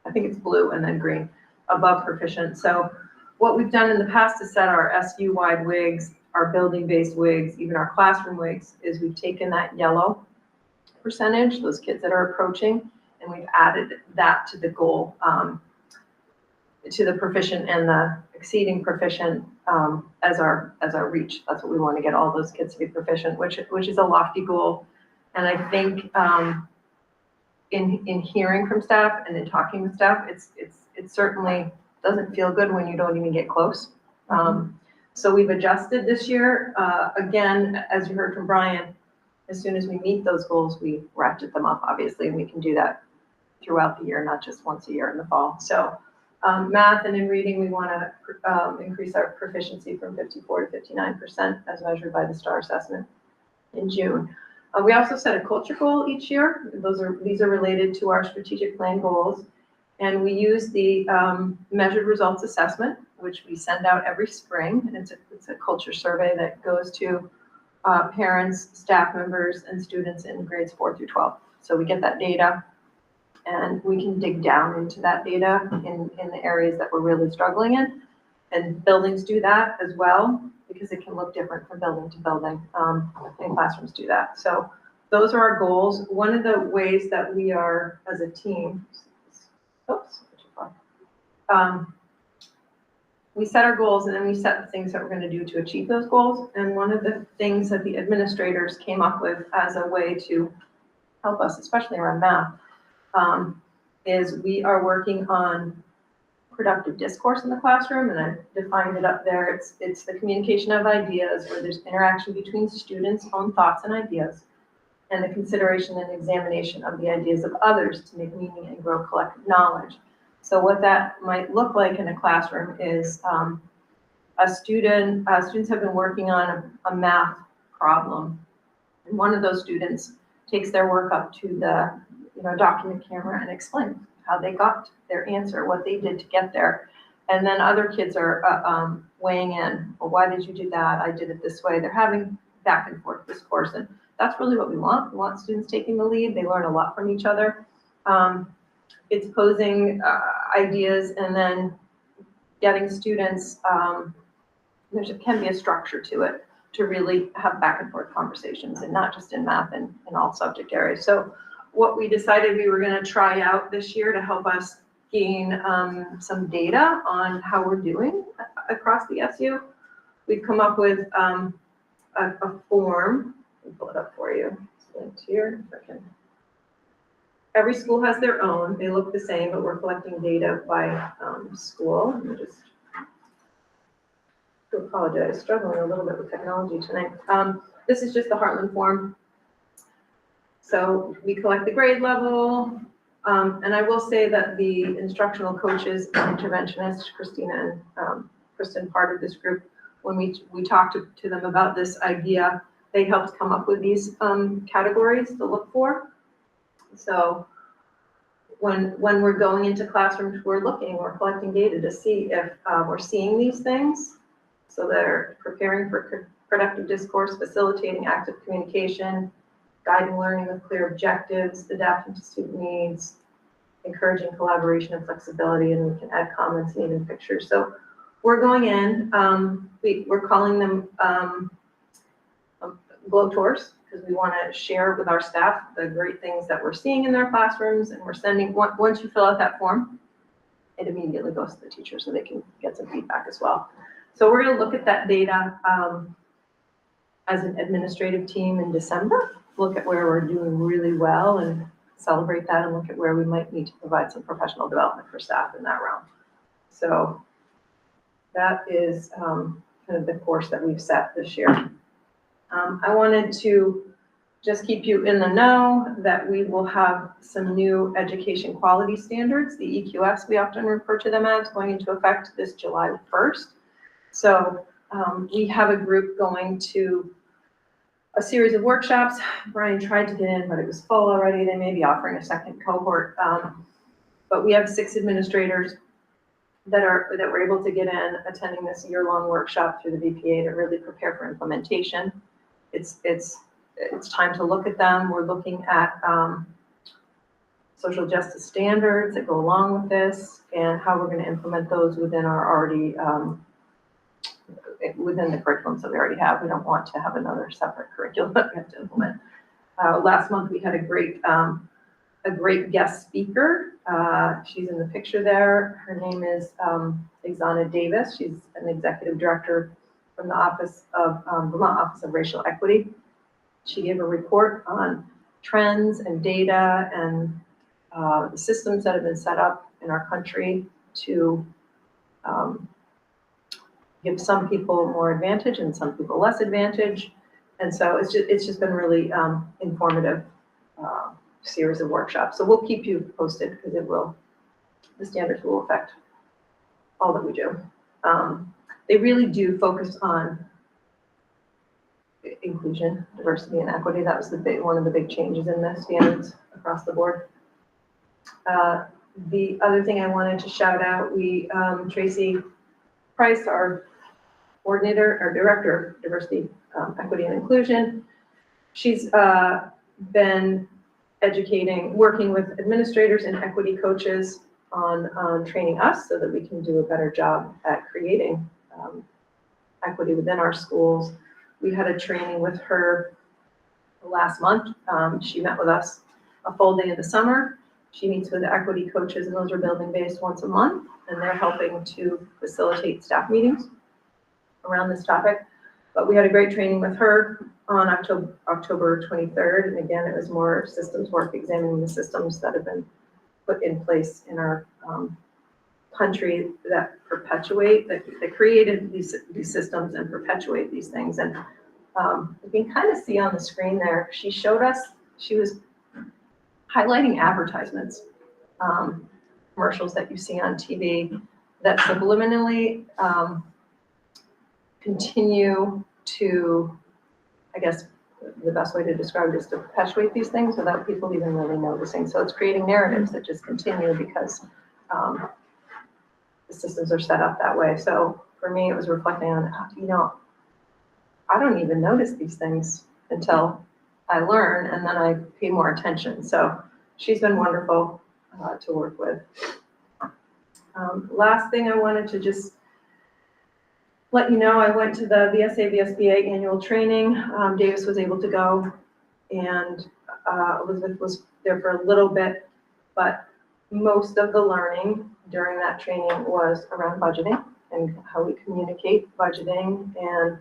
I think it's blue and then green, above proficient. So what we've done in the past to set our SU-wide wigs, our building-based wigs, even our classroom wigs, is we've taken that yellow percentage, those kids that are approaching, and we've added that to the goal, to the proficient and the exceeding proficient as our reach. That's what we want to get all those kids to be proficient, which is a lofty goal. And I think in hearing from staff and in talking with staff, it certainly doesn't feel good when you don't even get close. So we've adjusted this year. Again, as you heard from Brian, as soon as we meet those goals, we ratchet them up, obviously, and we can do that throughout the year, not just once a year in the fall. So math and in reading, we want to increase our proficiency from 54 to 59% as measured by the STAR assessment in June. We also set a culture goal each year. These are related to our strategic plan goals. And we use the measured results assessment, which we send out every spring. And it's a culture survey that goes to parents, staff members, and students in grades 4 through 12. So we get that data, and we can dig down into that data in the areas that we're really struggling in. And buildings do that as well, because it can look different from building to building, and classrooms do that. So those are our goals. One of the ways that we are, as a team, we set our goals, and then we set the things that we're going to do to achieve those goals. And one of the things that the administrators came up with as a way to help us, especially around math, is we are working on productive discourse in the classroom, and I've defined it up there. It's the communication of ideas, where there's interaction between students' own thoughts and ideas, and the consideration and examination of the ideas of others to make meaning and grow collective knowledge. So what that might look like in a classroom is students have been working on a math problem, and one of those students takes their work up to the document camera and explains how they got their answer, what they did to get there. And then other kids are weighing in, well, why did you do that? I did it this way. They're having back and forth discourse, and that's really what we want. We want students taking the lead. They learn a lot from each other. It's posing ideas and then getting students, there can be a structure to it to really have back and forth conversations, and not just in math and in all subject areas. So what we decided we were going to try out this year to help us gain some data on how we're doing across the SU, we've come up with a form. Let me pull it up for you. It's here. Every school has their own. They look the same, but we're collecting data by school. Let me just apologize, struggling a little bit with technology tonight. This is just the Heartland form. So we collect the grade level, and I will say that the instructional coaches and interventionists, Christina and Kristen, part of this group, when we talked to them about this idea, they helped come up with these categories to look for. So when we're going into classrooms, we're collecting data to see if we're seeing these things. So they're preparing for productive discourse, facilitating active communication, guiding learning with clear objectives, adapting to student needs, encouraging collaboration and flexibility, and we can add comments and even pictures. So we're going in, we're calling them glow tours, because we want to share with our staff the great things that we're seeing in their classrooms, and we're sending, once you fill out that form, it immediately goes to the teacher so they can get some feedback as well. So we're going to look at that data as an administrative team in December, look at where we're doing really well and celebrate that, and look at where we might need to provide some professional development for staff in that realm. So that is kind of the course that we've set this year. I wanted to just keep you in the know that we will have some new education quality standards, the EQS we often refer to them as, going into effect this July 1st. So we have a group going to a series of workshops. Brian tried to get in, but it was full already. They may be offering a second cohort. But we have 6 administrators that were able to get in, attending this year-long workshop through the VPA to really prepare for implementation. It's time to look at them. We're looking at social justice standards that go along with this, and how we're going to implement those within our already within the curriculums that we already have. We don't want to have another separate curriculum that we have to implement. Last month we had a great guest speaker. She's in the picture there. Her name is Exana Davis. She's an executive director from the Office of Vermont Office of Racial Equity. She gave a report on trends and data and the systems that have been set up in our country to give some people more advantage and some people less advantage. And so it's just been really informative series of workshops. So we'll keep you posted, because the standards will affect all that we do. They really do focus on inclusion, diversity, and equity. That was one of the big changes in the standards across the board. The other thing I wanted to shout out, Tracy Price, our director of diversity, equity, and inclusion, she's been working with administrators and equity coaches on training us so that we can do a better job at creating equity within our schools. We had a training with her last month. She met with us a full day in the summer. She meets with the equity coaches, and those are building-based once a month, and they're helping to facilitate staff meetings around this topic. But we had a great training with her on October 23rd, and again, it was more systems work, examining the systems that have been put in place in our country that created these systems and perpetuate these things. And you can kind of see on the screen there, she showed us, she was highlighting advertisements, commercials that you see on TV that subliminally continue to, I guess the best way to describe it is to perpetuate these things without people even really noticing. So it's creating narratives that just continue because the systems are set up that way. So for me, it was reflecting on, I don't even notice these things until I learn, and then I pay more attention. So she's been wonderful to work with. Last thing I wanted to just let you know, I went to the VSA VSBA annual training. Davis was able to go, and Elizabeth was there for a little bit, but most of the learning during that training was around budgeting and how we communicate budgeting. And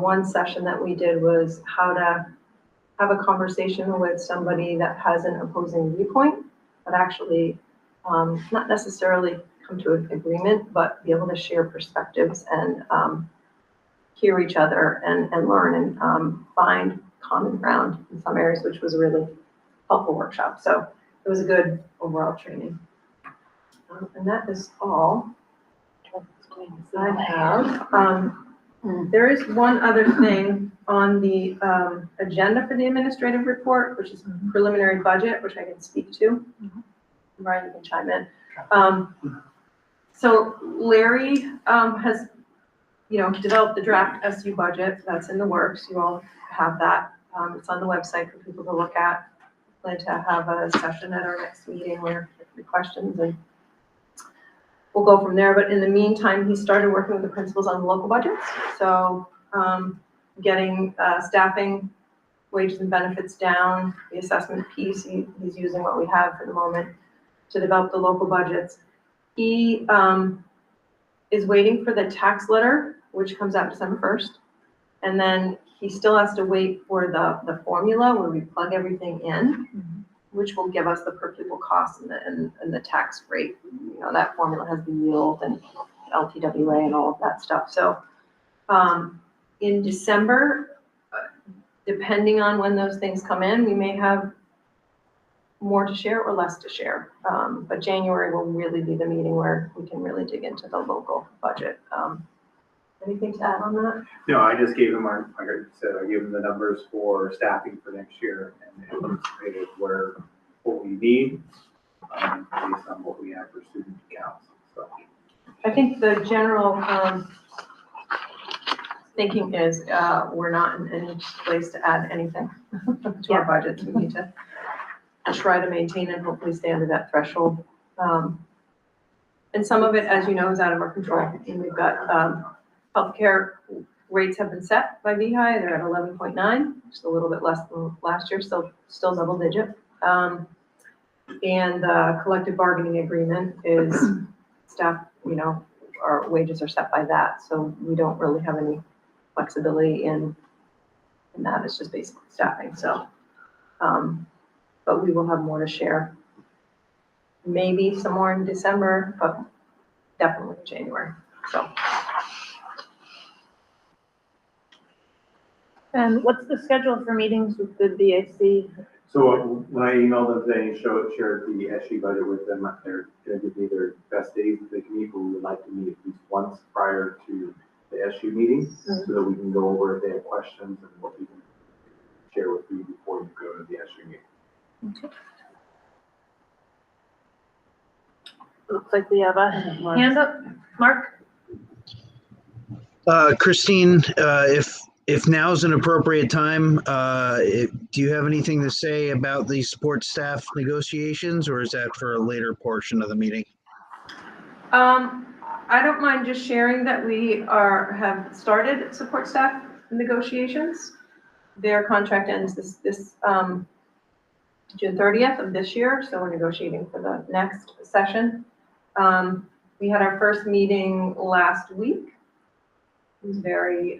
one session that we did was how to have a conversation with somebody that has an opposing viewpoint, but actually not necessarily come to an agreement, but be able to share perspectives and hear each other and learn and find common ground in some areas, which was a really helpful workshop. So it was a good overall training. And that is all I have. There is one other thing on the agenda for the administrative report, which is preliminary budget, which I can speak to. Brian, you can chime in. So Larry has, developed the draft SU budget. That's in the works. You all have that. It's on the website for people to look at. Plan to have a session at our next meeting where if there are questions, and we'll go from there. But in the meantime, he started working with the principals on local budgets. So getting staffing, wages and benefits down, the assessment piece, he's using what we have for the moment to develop the local budgets. He is waiting for the tax letter, which comes out December 1st. And then he still has to wait for the formula where we plug everything in, which will give us the per pupil cost and the tax rate. That formula has the yield and LTWA and all of that stuff. So in December, depending on when those things come in, we may have more to share or less to share. But January will really be the meeting where we can really dig into the local budget. Anything to add on that? No, I just gave him like I said, I gave him the numbers for staffing for next year and anticipated what we need based on what we have for student counts. So I think the general thinking is we're not in any place to add anything to our budgets. We need to try to maintain and hopefully stay under that threshold. And some of it, as you know, is out of our control. And we've got healthcare rates have been set by VHI. They're at 11.9, just a little bit less than last year, still double digit. And the collective bargaining agreement is staff, our wages are set by that. So we don't really have any flexibility in that. It's just basically staffing. So, but we will have more to share. Maybe some more in December, but definitely in January. So. And what's the schedule for meetings with the VAC? So when I emailed them today and shared the SU budget with them, they're going to give me their best days that they can meet, but we would like to meet at least once prior to the SU meeting so that we can go over if they have questions and what we can share with you before you go to the SU meeting. Okay. Looks like we have a hand up. Mark? Christine, if now's an appropriate time, do you have anything to say about the support staff negotiations, or is that for a later portion of the meeting? I don't mind just sharing that we have started support staff negotiations. Their contract ends this June 30th of this year, so we're negotiating for the next session. We had our first meeting last week. It was very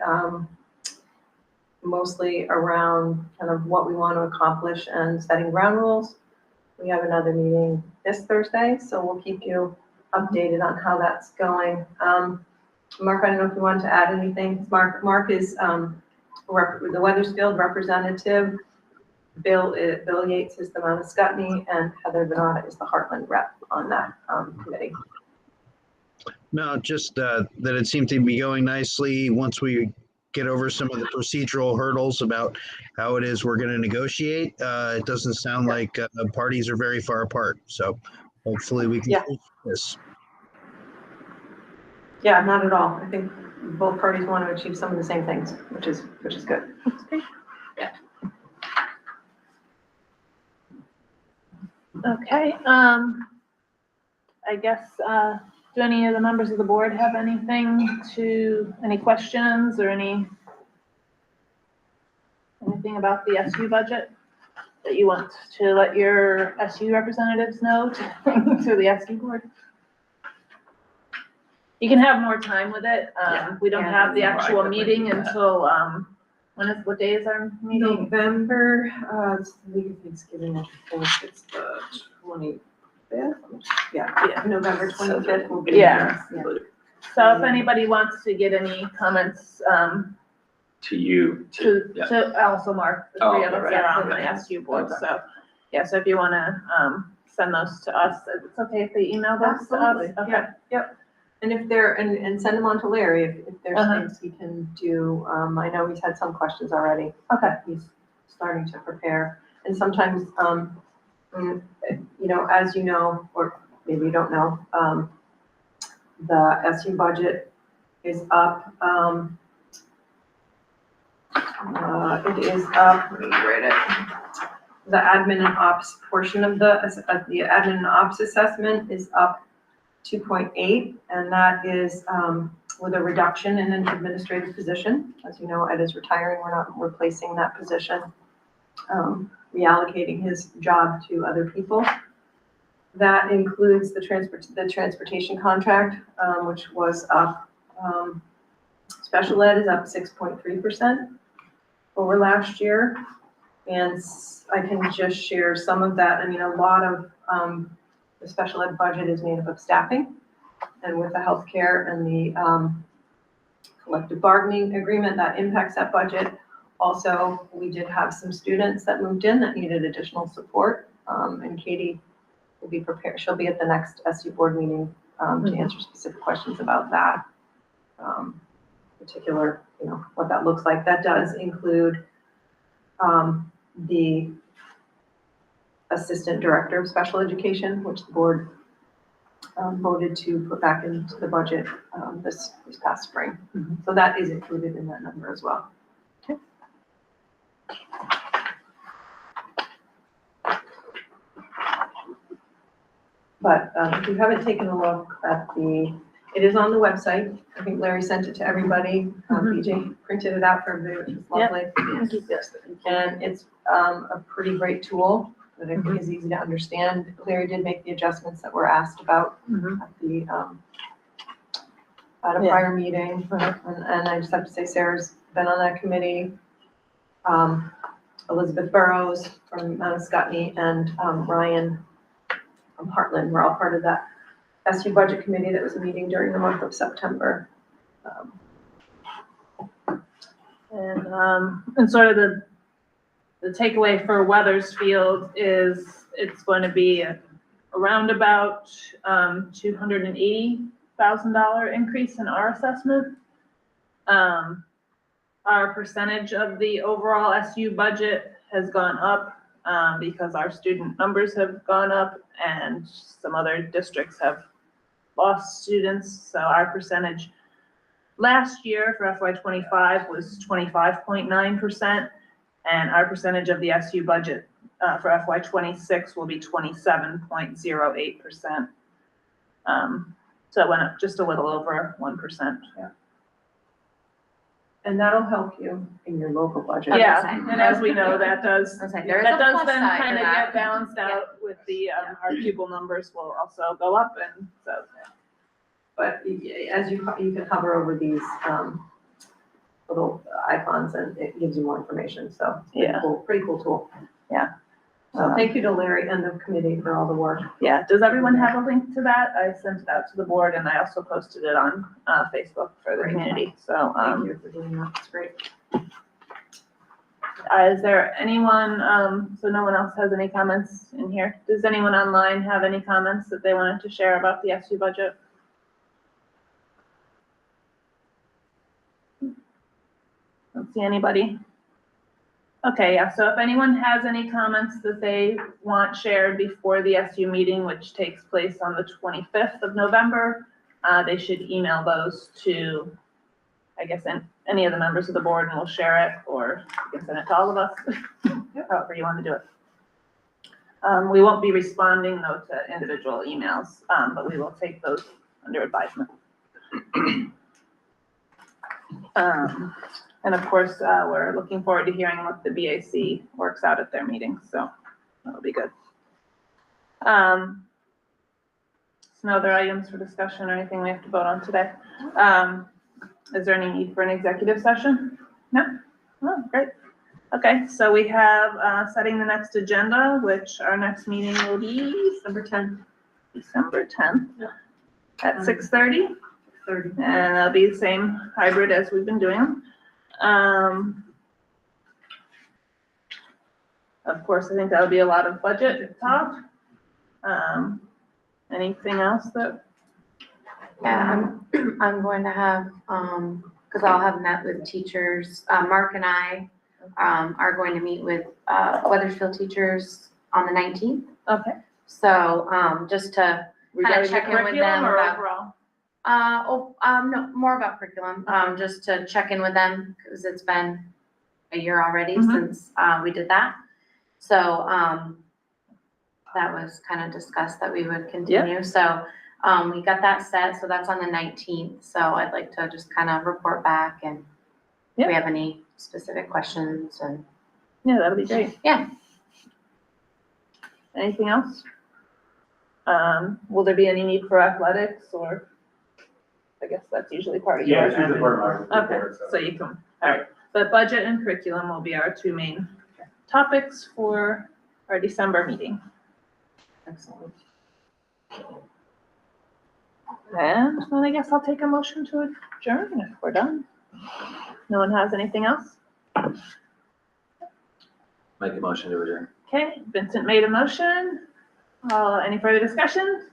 mostly around kind of what we want to accomplish and setting ground rules. We have another meeting this Thursday, so we'll keep you updated on how that's going. Mark, I don't know if you want to add anything. Mark is the Weathersfield representative. Bill Yates is the Mount Scottney, and Heather Venata is the Heartland rep on that committee. No, just that it seemed to be going nicely once we get over some of the procedural hurdles about how it is we're going to negotiate. It doesn't sound like parties are very far apart. So hopefully we can finish this. Yeah, not at all. I think both parties want to achieve some of the same things, which is good. Yeah. Okay. I guess, do any of the members of the board have any questions or anything about the SU budget that you want to let your SU representatives know to the SU board? You can have more time with it. We don't have the actual meeting until, what day is our meeting? November, it's the week of Thanksgiving, I think. It's the 25th. Yeah, November 25th will be. Yeah. So if anybody wants to get any comments, To you, to also Mark, the three of us are on the SU board, so, yeah, so if you wanna, send those to us, it's okay if they email those to us? Absolutely. Okay. Yep. And if there, and send them on to Larry if there's Uh-huh. things he can do. I know he's had some questions already. Okay. He's starting to prepare. And sometimes, as you know, or maybe you don't know, the SU budget is up. It is up, let me write it. The admin and ops portion of the admin and ops assessment is up 2.8, and that is with a reduction in an administrative position. As you know, Ed is retiring. We're not replacing that position, reallocating his job to other people. That includes the transportation contract, which was up. Special ed is up 6.3% over last year. And I can just share some of that. I mean, a lot of the special ed budget is made up of staffing. And with the healthcare and the collective bargaining agreement, that impacts that budget. Also, we did have some students that moved in that needed additional support. And Katie will be prepared. She'll be at the next SU board meeting to answer specific questions about that. Particular, what that looks like. That does include the assistant director of special education, which the board voted to put back into the budget this past spring. So that is included in that number as well. Okay. But if you haven't taken a look at it is on the website. I think Larry sent it to everybody. BJ printed it out for everybody, which is lovely. Yes. And it's a pretty great tool that I think is easy to understand. Larry did make the adjustments that were asked about at a prior meeting. And I just have to say, Sarah's been on that committee. Elizabeth Burrows from Mount Scottney and Ryan from Heartland were all part of that SU budget committee that was meeting during the month of September. And sort of the takeaway for Weathersfield is it's going to be around about $280,000 increase in our assessment. Our percentage of the overall SU budget has gone up because our student numbers have gone up and some other districts have lost students. So our percentage last year for FY25 was 25.9%, and our percentage of the SU budget for FY26 will be 27.08%. So it went up just a little over 1%. Yeah. And that'll help you in your local budget. Yeah, and as we know, that does there is a then plus side kind to of that. get balanced out with the our pupil numbers will also go up, and so. But as you can hover over these little icons and it gives you more information. So Yeah. Pretty cool tool. Yeah. So thank you to Larry and the committee for all the work. Yeah, does everyone have a link to that? I sent it out to the board and I also posted it on Facebook for the community. So Thank you for doing that. It's great. is there anyone, so no one else has any comments in here? Does anyone online have any comments that they wanted to share about the SU budget? Don't see anybody. Okay, yeah, so if anyone has any comments that they want shared before the SU meeting, which takes place on the 25th of November, they should email those to, I guess, any of the members of the board, and we'll share it, or you can send it to all of us, however you want to do it. We won't be responding though to individual emails, but we will take those under advisement. And of course, we're looking forward to hearing what the BAC works out at their meeting, so that'll be good. Some other items for discussion or anything we have to vote on today? Is there any need for an executive session? No? Oh, great. Okay, so we have setting the next agenda, which our next meeting will be December 10th. December 10th at 6:30. 30. And it'll be the same hybrid as we've been doing. Of course, I think that'll be a lot of budget talk. Anything else that Yeah, I'm going to have, because I'll have met with teachers. Mark and I are going to meet with Weathersfield teachers on the 19th. Okay. So just to kind of check in with Curriculum them or about, overall? no, more about curriculum, just to check in with them because it's been a year already Mhm. since we did that. So that was kind of discussed that we would continue. So we got that set, so that's on the 19th. So I'd like to just kind of report back and if we have any specific questions and. Yeah, that'll be great. Yeah. Anything else? Will there be any need for athletics or, I guess that's usually part of your. Yeah, it's usually part of my Okay, report, so you can, all right, but budget and curriculum will be our two main topics for our December meeting. Excellent. And then I guess I'll take a motion to adjourn if we're done. No one has anything else? Make a motion to adjourn. Okay, Vincent made a motion. Any further discussion?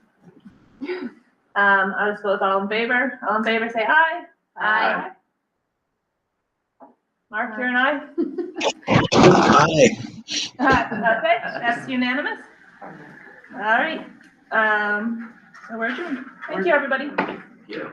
I'll just go with all in favor. All in favor, say aye. Aye. Mark, you're an aye? Hi. Okay, that's unanimous. All right, so we're adjourned. Thank you, everybody. Yeah.